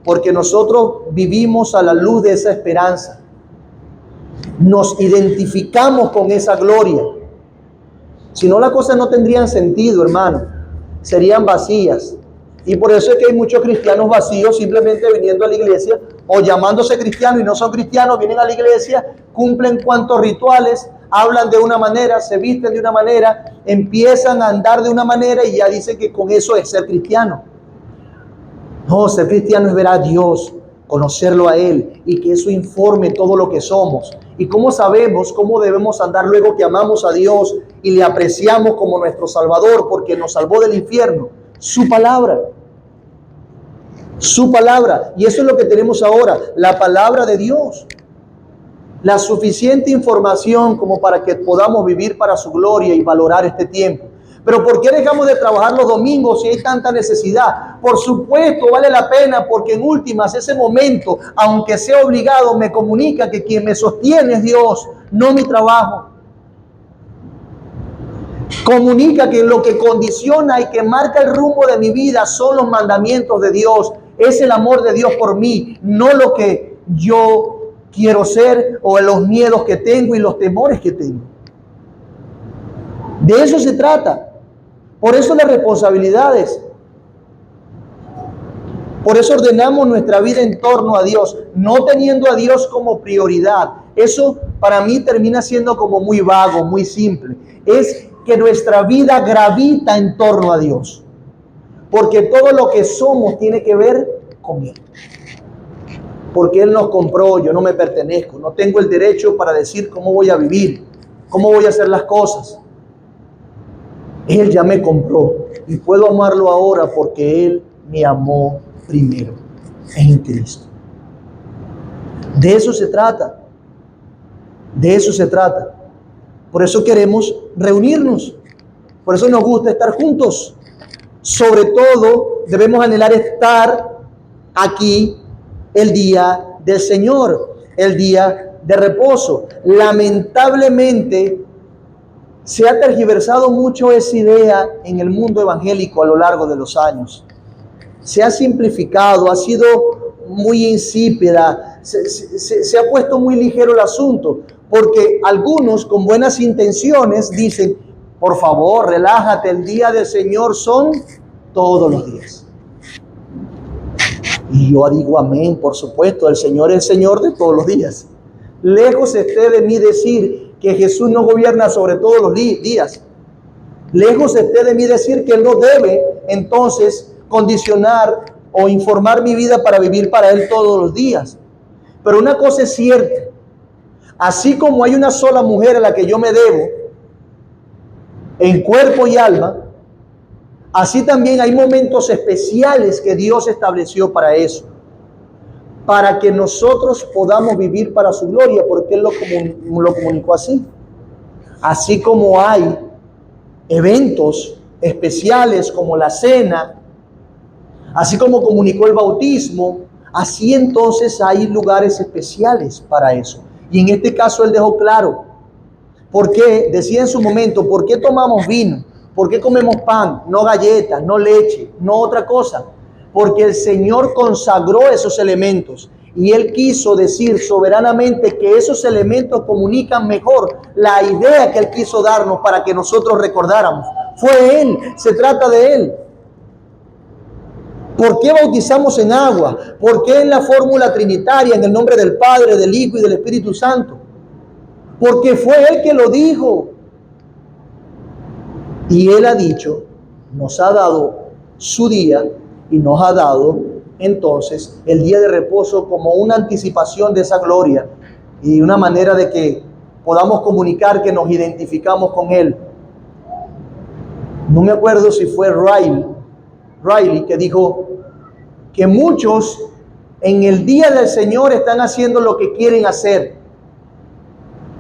Porque nosotros vivimos a la luz de esa esperanza. Nos identificamos con esa gloria. Si no, las cosas no tendrían sentido, hermano. Serían vacías. Y por eso es que hay muchos cristianos vacíos simplemente viniendo a la iglesia o llamándose cristianos y no son cristianos, vienen a la iglesia, cumplen cuantos rituales, hablan de una manera, se visten de una manera, empiezan a andar de una manera y ya dicen que con eso es ser cristiano. No, ser cristiano es ver a Dios, conocerlo a Él y que eso informe todo lo que somos. ¿Y cómo sabemos cómo debemos andar luego que amamos a Dios y le apreciamos como nuestro Salvador porque nos salvó del infierno? Su palabra. Su palabra. Y eso es lo que tenemos ahora, la palabra de Dios. La suficiente información como para que podamos vivir para su gloria y valorar este tiempo. Pero ¿por qué dejamos de trabajar los domingos si hay tanta necesidad? Por supuesto, vale la pena porque en últimas ese momento, aunque sea obligado, me comunica que quien me sostiene es Dios, no mi trabajo. Comunica que lo que condiciona y que marca el rumbo de mi vida son los mandamientos de Dios. Es el amor de Dios por mí, no lo que yo quiero ser o los miedos que tengo y los temores que tengo. De eso se trata. Por eso las responsabilidades. Por eso ordenamos nuestra vida en torno a Dios, no teniendo a Dios como prioridad. Eso para mí termina siendo como muy vago, muy simple. Es que nuestra vida gravita en torno a Dios. Porque todo lo que somos tiene que ver con Él. Porque Él nos compró, yo no me pertenezco. No tengo el derecho para decir cómo voy a vivir, cómo voy a hacer las cosas. Él ya me compró y puedo amarlo ahora porque Él me amó primero en Cristo. De eso se trata. De eso se trata. Por eso queremos reunirnos. Por eso nos gusta estar juntos. Sobre todo, debemos anhelar estar aquí el día del Señor, el día de reposo. Lamentablemente, se ha tergiversado mucho esa idea en el mundo evangélico a lo largo de los años. Se ha simplificado, ha sido muy insípida, se ha puesto muy ligero el asunto, porque algunos con buenas intenciones dicen, por favor, relájate, el día del Señor son todos los días. Y yo digo amén, por supuesto, el Señor es el Señor de todos los días. Lejos esté de mí decir que Jesús no gobierna sobre todos los días. Lejos esté de mí decir que Él no debe entonces condicionar o informar mi vida para vivir para Él todos los días. Pero una cosa es cierta, así como hay una sola mujer a la que yo me debo en cuerpo y alma, así también hay momentos especiales que Dios estableció para eso, para que nosotros podamos vivir para su gloria, porque Él lo comunicó así. Así como hay eventos especiales como la cena, así como comunicó el bautismo, así entonces hay lugares especiales para eso. Y en este caso Él dejó claro, ¿por qué? Decía en su momento, ¿por qué tomamos vino? ¿Por qué comemos pan? No galletas, no leche, no otra cosa. Porque el Señor consagró esos elementos y Él quiso decir soberanamente que esos elementos comunican mejor la idea que Él quiso darnos para que nosotros recordáramos. Fue Él, se trata de Él. ¿Por qué bautizamos en agua? ¿Por qué en la fórmula trinitaria, en el nombre del Padre, del Hijo y del Espíritu Santo? Porque fue Él que lo dijo. Y Él ha dicho, nos ha dado su día y nos ha dado entonces el día de reposo como una anticipación de esa gloria y una manera de que podamos comunicar que nos identificamos con Él. No me acuerdo si fue Riley que dijo que muchos en el día del Señor están haciendo lo que quieren hacer.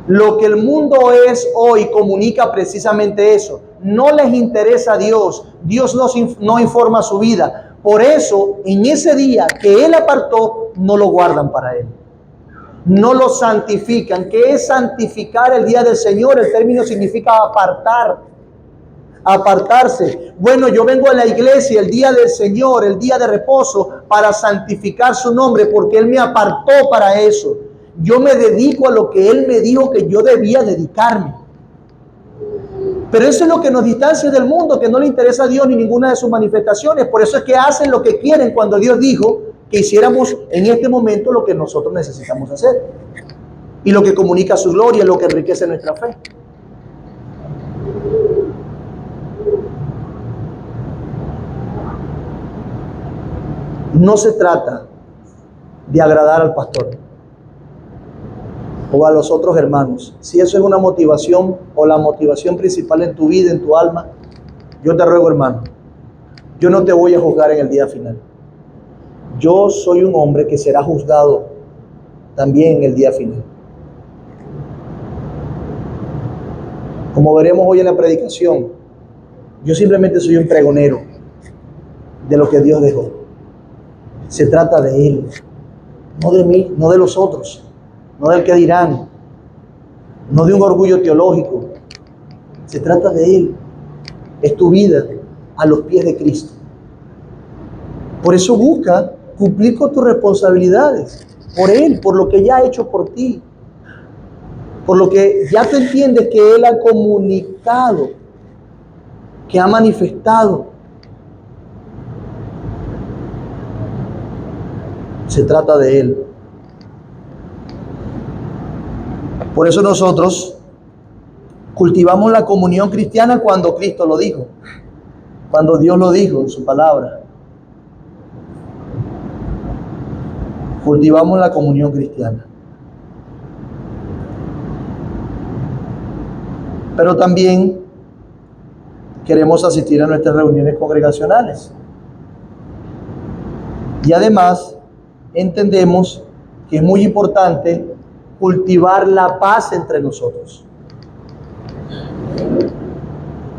Lo que el mundo es hoy comunica precisamente eso. No les interesa a Dios. Dios no informa su vida. Por eso, en ese día que Él apartó, no lo guardan para Él. No lo santifican. ¿Qué es santificar el día del Señor? El término significa apartar. Apartarse. Bueno, yo vengo a la iglesia el día del Señor, el día de reposo, para santificar su nombre, porque Él me apartó para eso. Yo me dedico a lo que Él me dijo que yo debía dedicarme. Pero eso es lo que nos distancia del mundo, que no le interesa a Dios ni ninguna de sus manifestaciones. Por eso es que hacen lo que quieren cuando Dios dijo que hiciéramos en este momento lo que nosotros necesitamos hacer. Y lo que comunica su gloria, lo que enriquece nuestra fe. No se trata de agradar al pastor o a los otros hermanos. Si eso es una motivación o la motivación principal en tu vida, en tu alma, yo te ruego, hermano, yo no te voy a juzgar en el día final. Yo soy un hombre que será juzgado también en el día final. Como veremos hoy en la predicación, yo simplemente soy un pregonero de lo que Dios dejó. Se trata de Él, no de mí, no de los otros, no del que dirán, no de un orgullo teológico. Se trata de Él. Es tu vida a los pies de Cristo. Por eso busca cumplir con tus responsabilidades, por Él, por lo que ya ha hecho por ti, por lo que ya tú entiendes que Él ha comunicado, que ha manifestado. Se trata de Él. Por eso nosotros cultivamos la comunión cristiana cuando Cristo lo dijo, cuando Dios lo dijo en su palabra. Cultivamos la comunión cristiana. Pero también queremos asistir a nuestras reuniones congregacionales. Y además entendemos que es muy importante cultivar la paz entre nosotros.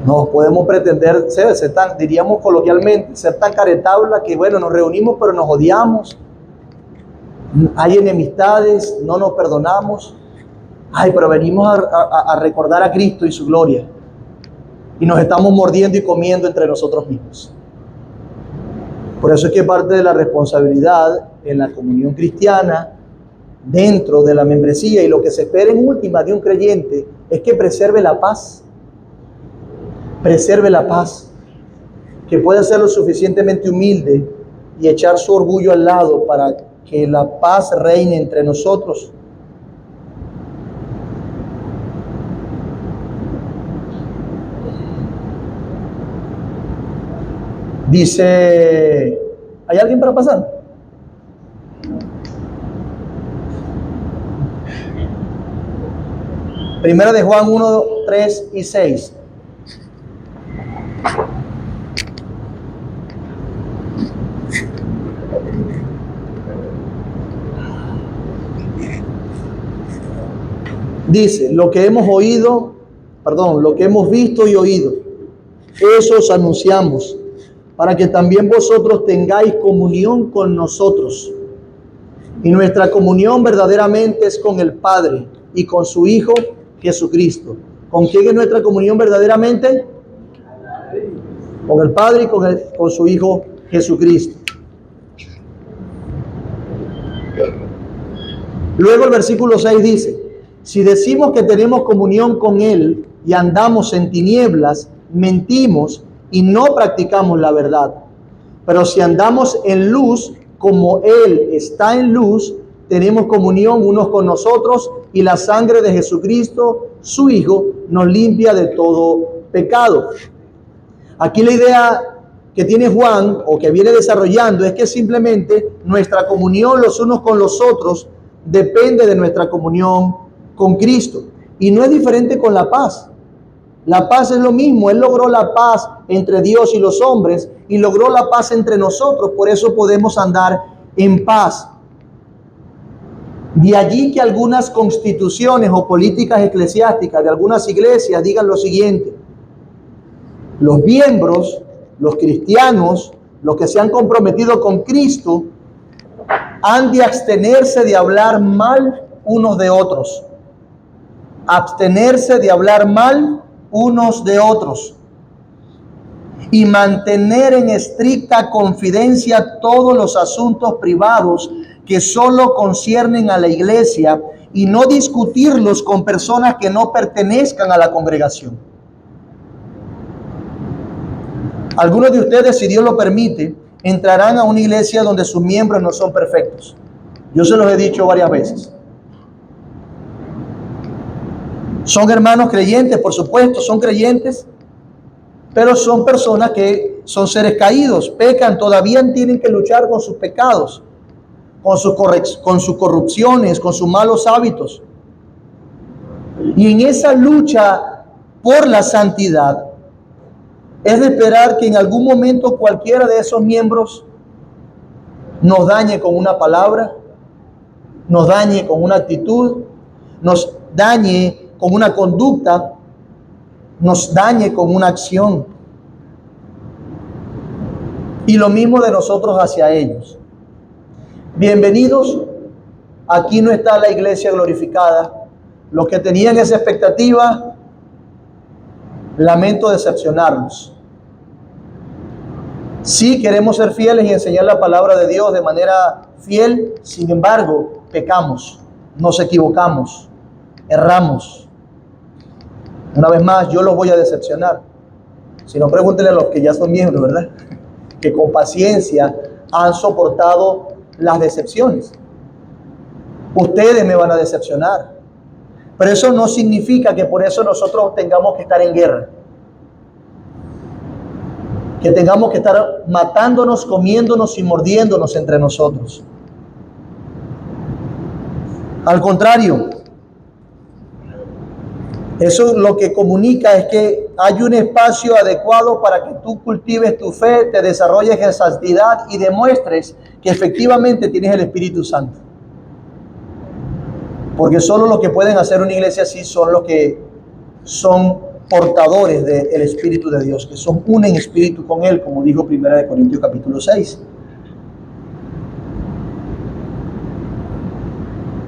No podemos pretender ser tan, diríamos coloquialmente, ser tan caretabla que, bueno, nos reunimos pero nos odiamos. Hay enemistades, no nos perdonamos. Ay, pero venimos a recordar a Cristo y su gloria. Y nos estamos mordiendo y comiendo entre nosotros mismos. Por eso es que parte de la responsabilidad en la comunión cristiana, dentro de la membresía, y lo que se espera en última de un creyente, es que preserve la paz. Preserve la paz. Que pueda ser lo suficientemente humilde y echar su orgullo al lado para que la paz reine entre nosotros. Dice, ¿hay alguien para pasar? Primera de Juan 1, 3 y 6. Dice, lo que hemos visto y oído, eso os anunciamos, para que también vosotros tengáis comunión con nosotros. Y nuestra comunión verdaderamente es con el Padre y con su Hijo Jesucristo. ¿Con quién es nuestra comunión verdaderamente? Con el Padre y con su Hijo Jesucristo. Luego el versículo 6 dice, si decimos que tenemos comunión con Él y andamos en tinieblas, mentimos y no practicamos la verdad. Pero si andamos en luz, como Él está en luz, tenemos comunión unos con nosotros y la sangre de Jesucristo, su Hijo, nos limpia de todo pecado. Aquí la idea que tiene Juan, o que viene desarrollando, es que simplemente nuestra comunión los unos con los otros depende de nuestra comunión con Cristo. Y no es diferente con la paz. La paz es lo mismo. Él logró la paz entre Dios y los hombres y logró la paz entre nosotros. Por eso podemos andar en paz. De allí que algunas constituciones o políticas eclesiásticas de algunas iglesias digan lo siguiente: los miembros, los cristianos, los que se han comprometido con Cristo, han de abstenerse de hablar mal unos de otros. Abstenerse de hablar mal unos de otros. Y mantener en estricta confidencia todos los asuntos privados que solo conciernen a la iglesia y no discutirlos con personas que no pertenezcan a la congregación. Algunos de ustedes, si Dios lo permite, entrarán a una iglesia donde sus miembros no son perfectos. Yo se los he dicho varias veces. Son hermanos creyentes, por supuesto, son creyentes, pero son personas que son seres caídos, pecan, todavía tienen que luchar con sus pecados, con sus corrupciones, con sus malos hábitos. Y en esa lucha por la santidad, es de esperar que en algún momento cualquiera de esos miembros nos dañe con una palabra, nos dañe con una actitud, nos dañe con una conducta, nos dañe con una acción. Y lo mismo de nosotros hacia ellos. Bienvenidos, aquí no está la iglesia glorificada. Los que tenían esa expectativa, lamento decepcionarlos. Sí queremos ser fieles y enseñar la palabra de Dios de manera fiel, sin embargo, pecamos, nos equivocamos, erramos. Una vez más, yo los voy a decepcionar. Si no, pregúntenle a los que ya son miembros, ¿verdad? Que con paciencia han soportado las decepciones. Ustedes me van a decepcionar. Pero eso no significa que por eso nosotros tengamos que estar en guerra. Que tengamos que estar matándonos, comiéndonos y mordiéndonos entre nosotros. Al contrario, eso lo que comunica es que hay un espacio adecuado para que tú cultives tu fe, te desarrolles en santidad y demuestres que efectivamente tienes el Espíritu Santo. Porque solo los que pueden hacer una iglesia así son los que son portadores del Espíritu de Dios, que son uno en espíritu con Él, como dijo 1 Corintios capítulo 6.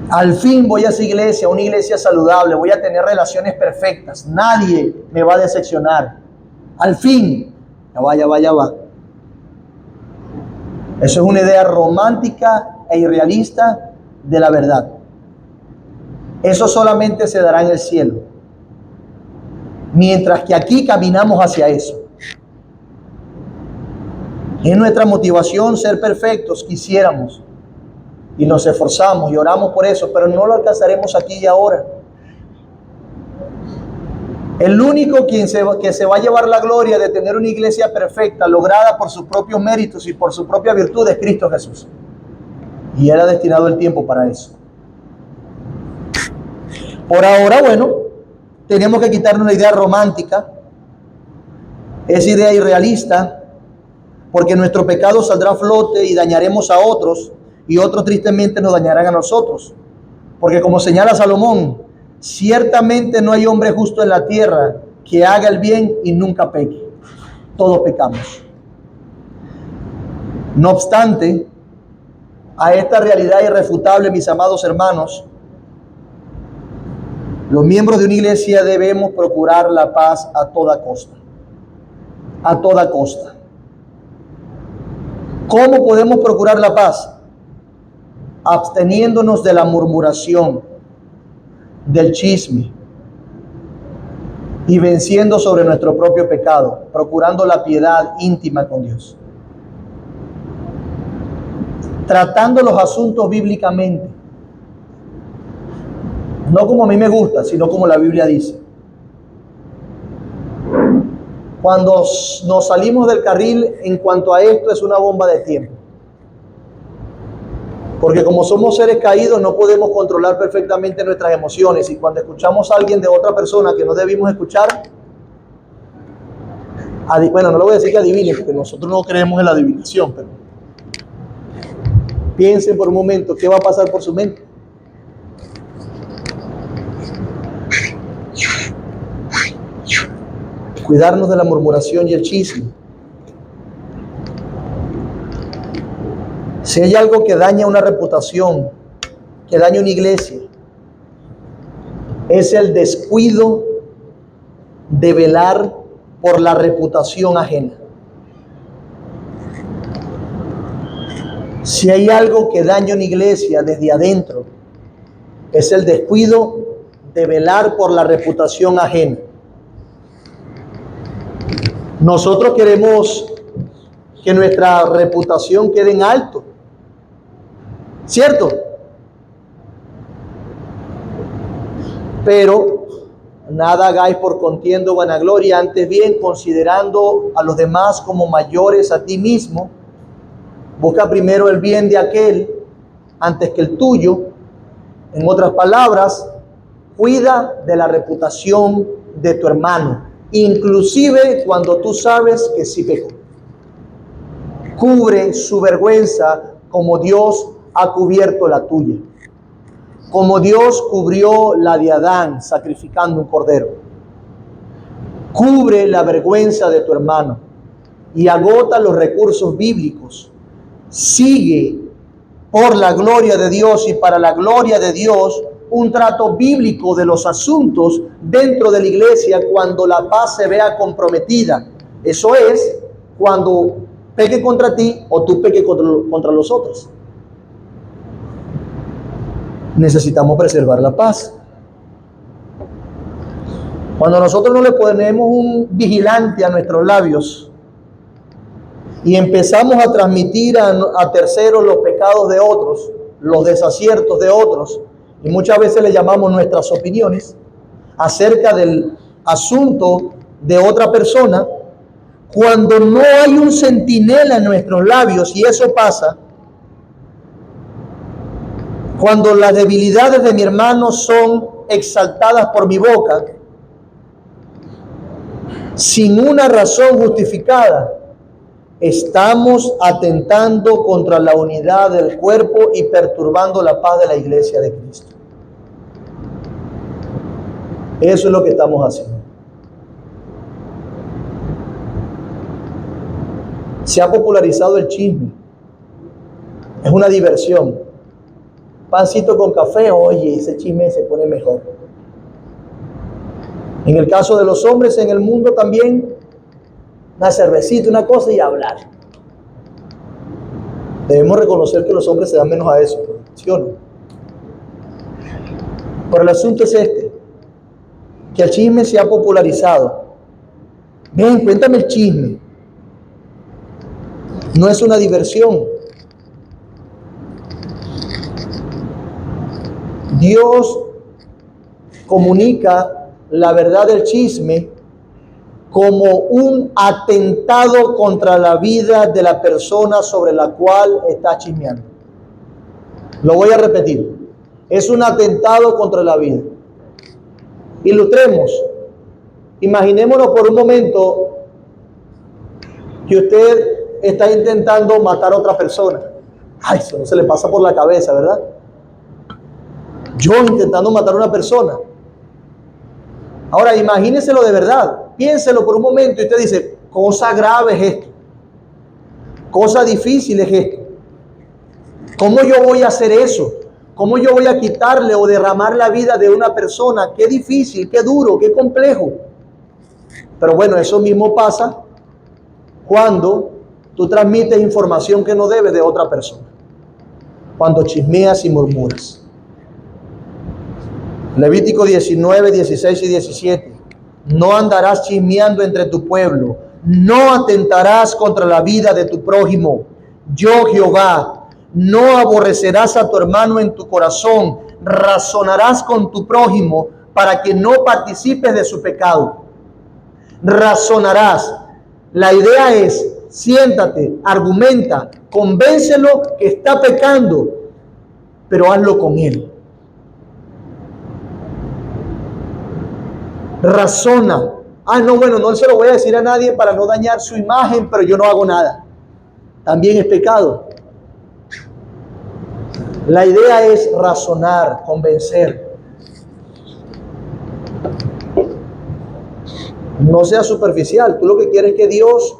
Al fin voy a esa iglesia, una iglesia saludable, voy a tener relaciones perfectas, nadie me va a decepcionar. Al fin, ya va. Eso es una idea romántica e irrealista de la verdad. Eso solamente se dará en el cielo. Mientras que aquí caminamos hacia eso. Es nuestra motivación ser perfectos, quisiéramos. Y nos esforzamos y oramos por eso, pero no lo alcanzaremos aquí y ahora. El único que se va a llevar la gloria de tener una iglesia perfecta, lograda por sus propios méritos y por su propia virtud, es Cristo Jesús. Y Él ha destinado el tiempo para eso. Por ahora, bueno, tenemos que quitarnos una idea romántica, esa idea irrealista, porque nuestro pecado saldrá a flote y dañaremos a otros, y otros tristemente nos dañarán a nosotros. Porque como señala Salomón, ciertamente no hay hombre justo en la tierra que haga el bien y nunca peque. Todos pecamos. No obstante, a esta realidad irrefutable, mis amados hermanos, los miembros de una iglesia debemos procurar la paz a toda costa. A toda costa. ¿Cómo podemos procurar la paz? Absteniéndonos de la murmuración, del chisme y venciendo sobre nuestro propio pecado, procurando la piedad íntima con Dios. Tratando los asuntos bíblicamente, no como a mí me gusta, sino como la Biblia dice. Cuando nos salimos del carril en cuanto a esto, es una bomba de tiempo. Porque como somos seres caídos, no podemos controlar perfectamente nuestras emociones. Y cuando escuchamos a alguien de otra persona que no debimos escuchar, bueno, no le voy a decir que adivine, porque nosotros no creemos en la adivinación, pero piensen por un momento qué va a pasar por su mente. Cuidarnos de la murmuración y el chisme. Si hay algo que daña una reputación, que daña una iglesia, es el descuido de velar por la reputación ajena. Si hay algo que daña una iglesia desde adentro, es el descuido de velar por la reputación ajena. Nosotros queremos que nuestra reputación quede en alto, ¿cierto? Pero nada hagáis por contienda o vanagloria, antes bien considerando a los demás como mayores a ti mismo. Busca primero el bien de aquel antes que el tuyo. En otras palabras, cuida de la reputación de tu hermano, inclusive cuando tú sabes que sí pecó. Cubre su vergüenza como Dios ha cubierto la tuya. Como Dios cubrió la de Adán sacrificando un cordero. Cubre la vergüenza de tu hermano y agota los recursos bíblicos. Sigue por la gloria de Dios y para la gloria de Dios un trato bíblico de los asuntos dentro de la iglesia cuando la paz se vea comprometida. Eso es cuando peque contra ti o tú peques contra los otros. Necesitamos preservar la paz. Cuando nosotros no le ponemos un vigilante a nuestros labios y empezamos a transmitir a terceros los pecados de otros, los desaciertos de otros, y muchas veces le llamamos nuestras opiniones acerca del asunto de otra persona, cuando no hay un centinela en nuestros labios, y eso pasa cuando las debilidades de mi hermano son exaltadas por mi boca, sin una razón justificada, estamos atentando contra la unidad del cuerpo y perturbando la paz de la iglesia de Cristo. Eso es lo que estamos haciendo. Se ha popularizado el chisme. Es una diversión. Pancito con café, oye, ese chisme se pone mejor. En el caso de los hombres en el mundo también, una cervecita, una cosa y hablar. Debemos reconocer que los hombres se dan menos a eso, ¿sí o no? Pero el asunto es este, que el chisme se ha popularizado. Ven, cuéntame el chisme. No es una diversión. Dios comunica la verdad del chisme como un atentado contra la vida de la persona sobre la cual está chismeando. Lo voy a repetir. Es un atentado contra la vida. Ilustremos. Imaginémonos por un momento que usted está intentando matar a otra persona. Ay, eso no se le pasa por la cabeza, ¿verdad? Yo intentando matar a una persona. Ahora, imagíneselo de verdad. Piénselo por un momento y usted dice, cosa grave es esto. Cosa difícil es esto. ¿Cómo yo voy a hacer eso? ¿Cómo yo voy a quitarle o derramar la vida de una persona? Qué difícil, qué duro, qué complejo. Pero bueno, eso mismo pasa cuando tú transmites información que no debe de otra persona. Cuando chismeas y murmuras. Levítico 19, 16 y 17. No andarás chismeando entre tu pueblo. No atentarás contra la vida de tu prójimo. Yo, Jehová. No aborrecerás a tu hermano en tu corazón. Razonarás con tu prójimo para que no participes de su pecado. Razonarás. La idea es, siéntate, argumenta, convéncelo que está pecando, pero hazlo con él. Razona. No, bueno, no se lo voy a decir a nadie para no dañar su imagen, pero yo no hago nada. También es pecado. La idea es razonar, convencer. No sea superficial. Tú lo que quieres es que Dios,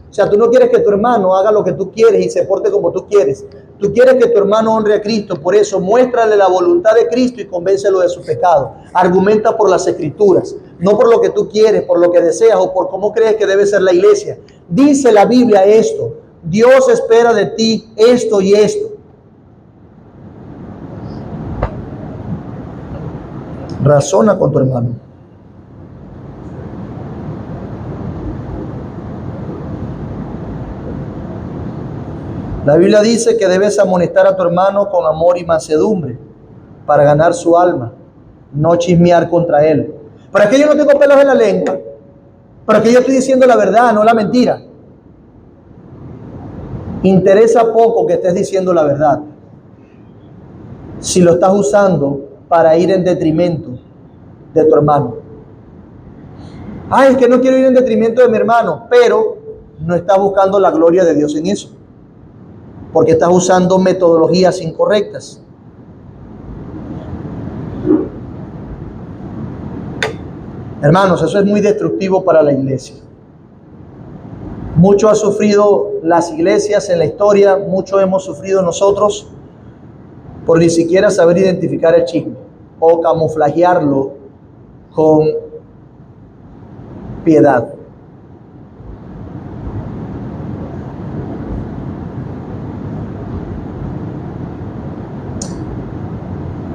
o sea, tú no quieres que tu hermano haga lo que tú quieres y se porte como tú quieres. Tú quieres que tu hermano honre a Cristo. Por eso, muéstrale la voluntad de Cristo y convéncelo de su pecado. Argumenta por las Escrituras, no por lo que tú quieres, por lo que deseas o por cómo crees que debe ser la iglesia. Dice la Biblia esto. Dios espera de ti esto y esto. Razona con tu hermano. La Biblia dice que debes amonestar a tu hermano con amor y mansedumbre para ganar su alma, no chismear contra él. Pero es que yo no tengo pelos en la lengua, pero es que yo estoy diciendo la verdad, no la mentira. Interesa poco que estés diciendo la verdad si lo estás usando para ir en detrimento de tu hermano. Es que no quiero ir en detrimento de mi hermano, pero no estás buscando la gloria de Dios en eso, porque estás usando metodologías incorrectas. Hermanos, eso es muy destructivo para la iglesia. Mucho ha sufrido las iglesias en la historia, mucho hemos sufrido nosotros por ni siquiera saber identificar el chisme o camuflajearlo con piedad.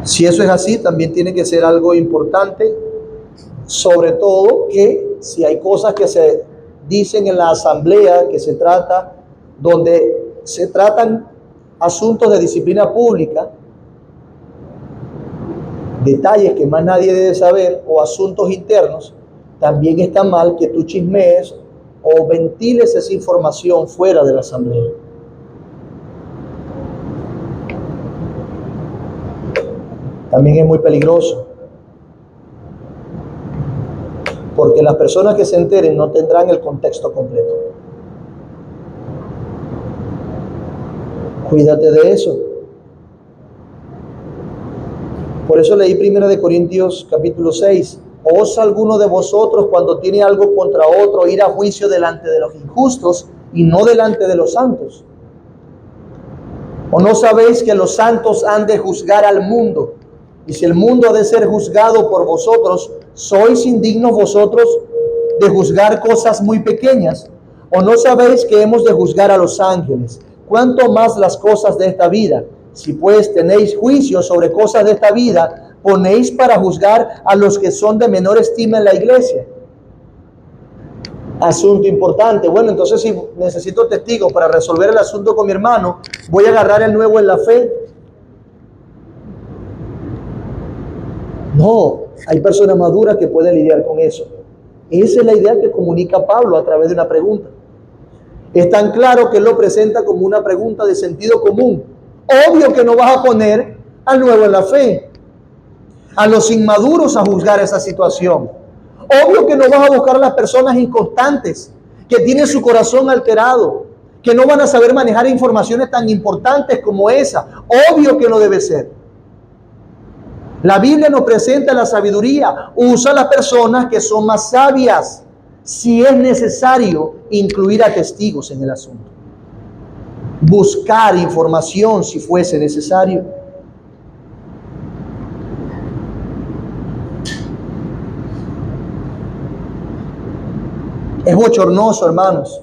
Si eso es así, también tiene que ser algo importante, sobre todo que si hay cosas que se dicen en la asamblea, que se trata, donde se tratan asuntos de disciplina pública, detalles que más nadie debe saber, o asuntos internos, también está mal que tú chismees o ventiles esa información fuera de la asamblea. También es muy peligroso, porque las personas que se enteren no tendrán el contexto completo. Cuídate de eso. Por eso leí 1 Corintios capítulo 6. ¿Osa alguno de vosotros cuando tiene algo contra otro ir a juicio delante de los injustos y no delante de los santos. ¿O no sabéis que los santos han de juzgar al mundo? Y si el mundo ha de ser juzgado por vosotros, ¿sois indignos vosotros de juzgar cosas muy pequeñas? ¿O no sabéis que hemos de juzgar a los ángeles? ¿Cuánto más las cosas de esta vida? Si pues tenéis juicio sobre cosas de esta vida, ponéis para juzgar a los que son de menor estima en la iglesia. Asunto importante. Bueno, entonces si necesito testigos para resolver el asunto con mi hermano, voy a agarrar el nuevo en la fe. No, hay personas maduras que pueden lidiar con eso. Esa es la idea que comunica Pablo a través de una pregunta. Es tan claro que él lo presenta como una pregunta de sentido común. Obvio que no vas a poner al nuevo en la fe, a los inmaduros a juzgar esa situación. Obvio que no vas a buscar a las personas inconstantes, que tienen su corazón alterado, que no van a saber manejar informaciones tan importantes como esa. Obvio que no debe ser. La Biblia nos presenta la sabiduría. Usa a las personas que son más sabias. Si es necesario, incluir a testigos en el asunto. Buscar información si fuese necesario. Es bochornoso, hermanos,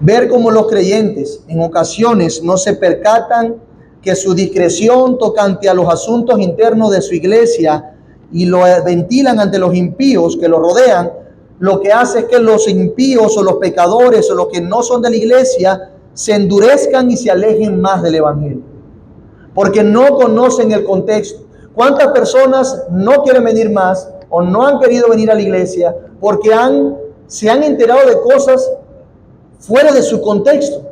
ver cómo los creyentes en ocasiones no se percatan que su discreción tocante a los asuntos internos de su iglesia y lo ventilan ante los impíos que lo rodean. Lo que hace es que los impíos o los pecadores o los que no son de la iglesia se endurezcan y se alejen más del evangelio, porque no conocen el contexto. ¿Cuántas personas no quieren venir más o no han querido venir a la iglesia porque se han enterado de cosas fuera de su contexto?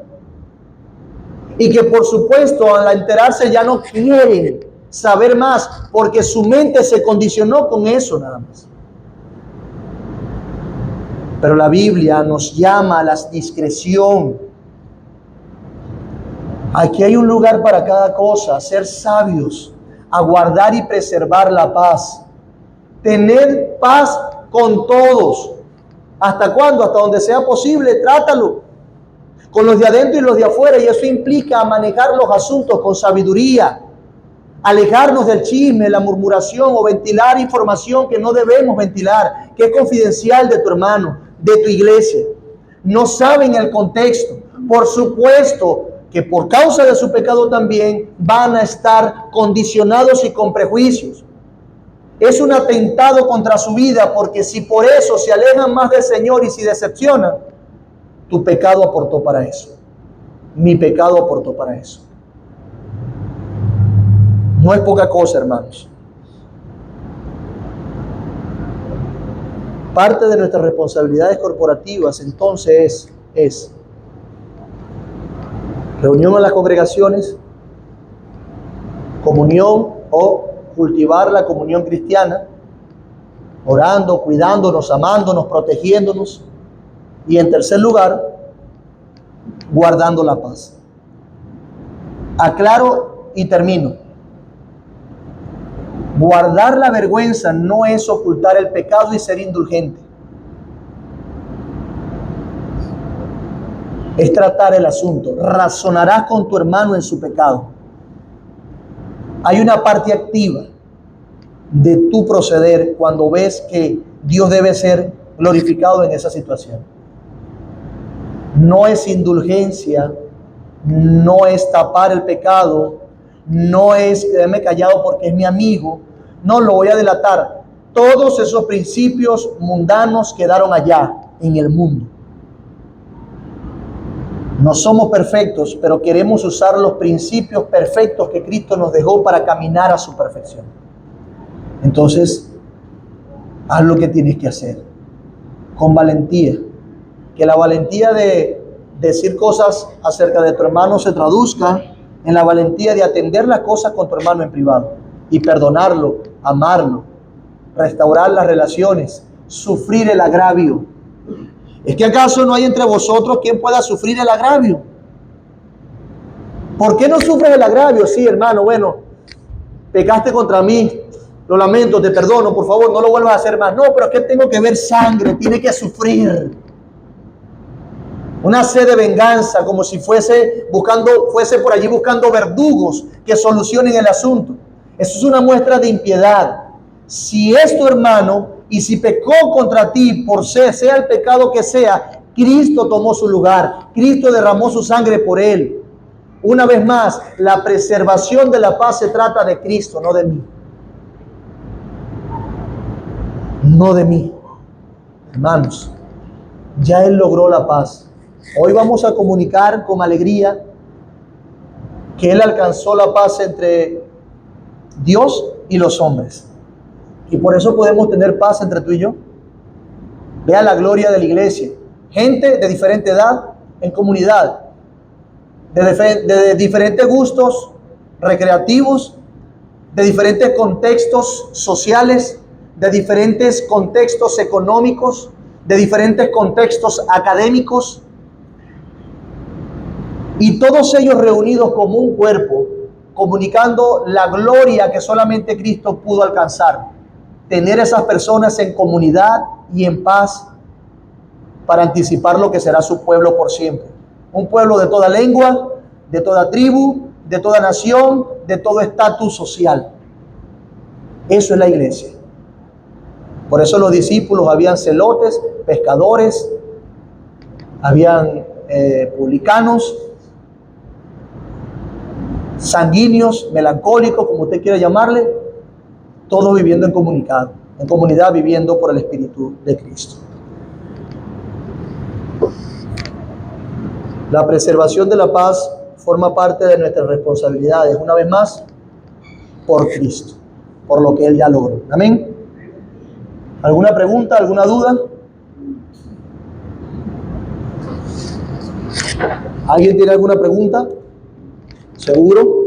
Y que por supuesto al enterarse ya no quieren saber más porque su mente se condicionó con eso nada más. Pero la Biblia nos llama a la discreción. Aquí hay un lugar para cada cosa, ser sabios, a guardar y preservar la paz. Tener paz con todos. ¿Hasta cuándo? Hasta donde sea posible, trátalo. Con los de adentro y los de afuera, y eso implica manejar los asuntos con sabiduría, alejarnos del chisme, la murmuración o ventilar información que no debemos ventilar, que es confidencial de tu hermano, de tu iglesia. No saben el contexto. Por supuesto que por causa de su pecado también van a estar condicionados y con prejuicios. Es un atentado contra su vida, porque si por eso se alejan más del Señor y si decepcionan, tu pecado aportó para eso. Mi pecado aportó para eso. No es poca cosa, hermanos. Parte de nuestras responsabilidades corporativas entonces es reunión a las congregaciones, comunión o cultivar la comunión cristiana, orando, cuidándonos, amándonos, protegiéndonos. Y en tercer lugar, guardando la paz. Aclaro y termino. Guardar la vergüenza no es ocultar el pecado y ser indulgente. Es tratar el asunto. Razonarás con tu hermano en su pecado. Hay una parte activa de tu proceder cuando ves que Dios debe ser glorificado en esa situación. No es indulgencia, no es tapar el pecado, no es quedarme callado porque es mi amigo. No lo voy a delatar. Todos esos principios mundanos quedaron allá en el mundo. No somos perfectos, pero queremos usar los principios perfectos que Cristo nos dejó para caminar a su perfección. Entonces, haz lo que tienes que hacer con valentía. Que la valentía de decir cosas acerca de tu hermano se traduzca en la valentía de atender las cosas con tu hermano en privado y perdonarlo, amarlo, restaurar las relaciones, sufrir el agravio. ¿Es que acaso no hay entre vosotros quien pueda sufrir el agravio? ¿Por qué no sufres el agravio? Sí, hermano, bueno, pecaste contra mí, lo lamento, te perdono, por favor, no lo vuelvas a hacer más. No, pero es que tengo que ver sangre, tiene que sufrir. Una sed de venganza, como si fuese por allí buscando verdugos que solucionen el asunto. Eso es una muestra de impiedad. Si es tu hermano y si pecó contra ti, sea el pecado que sea, Cristo tomó su lugar. Cristo derramó su sangre por él. Una vez más, la preservación de la paz se trata de Cristo, no de mí. No de mí. Hermanos, ya Él logró la paz. Hoy vamos a comunicar con alegría que Él alcanzó la paz entre Dios y los hombres. Y por eso podemos tener paz entre tú y yo. Vea la gloria de la iglesia. Gente de diferente edad en comunidad, de diferentes gustos recreativos, de diferentes contextos sociales, de diferentes contextos económicos, de diferentes contextos académicos, y todos ellos reunidos como un cuerpo, comunicando la gloria que solamente Cristo pudo alcanzar. Tener esas personas en comunidad y en paz para anticipar lo que será su pueblo por siempre. Un pueblo de toda lengua, de toda tribu, de toda nación, de todo estatus social. Eso es la iglesia. Por eso los discípulos habían celotes, pescadores, habían publicanos, sanguíneos, melancólicos, como usted quiera llamarle, todos viviendo en comunidad, viviendo por el Espíritu de Cristo. La preservación de la paz forma parte de nuestras responsabilidades, una vez más, por Cristo, por lo que Él ya logró. Amén. ¿Alguna pregunta, alguna duda? ¿Alguien tiene alguna pregunta? ¿Seguro?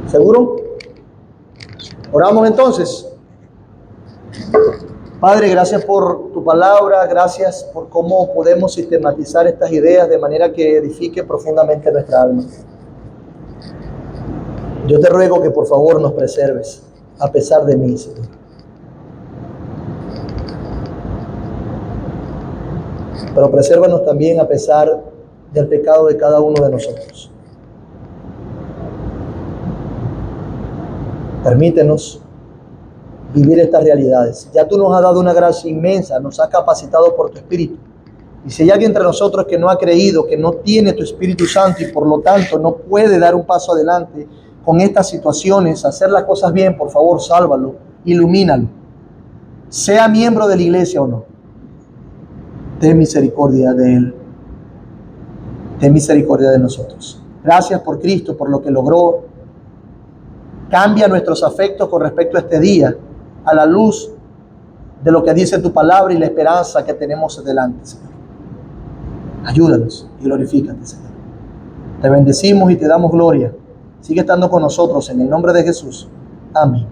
¿Seguro? Oramos entonces. Padre, gracias por tu palabra, gracias por cómo podemos sistematizar estas ideas de manera que edifique profundamente nuestra alma. Yo te ruego que por favor nos preserves, a pesar de mí, Señor. Pero presérvanos también a pesar del pecado de cada uno de nosotros. Permítenos vivir estas realidades. Ya tú nos has dado una gracia inmensa, nos has capacitado por tu Espíritu. Y si hay alguien entre nosotros que no ha creído, que no tiene tu Espíritu Santo y por lo tanto no puede dar un paso adelante con estas situaciones, hacer las cosas bien, por favor, sálvalo, ilumínalo. Sea miembro de la iglesia o no. Ten misericordia de él. Ten misericordia de nosotros. Gracias por Cristo, por lo que logró. Cambia nuestros afectos con respecto a este día, a la luz de lo que dice tu palabra y la esperanza que tenemos delante, Señor. Ayúdanos y glorifícate, Señor. Te bendecimos y te damos gloria. Sigue estando con nosotros en el nombre de Jesús. Amén.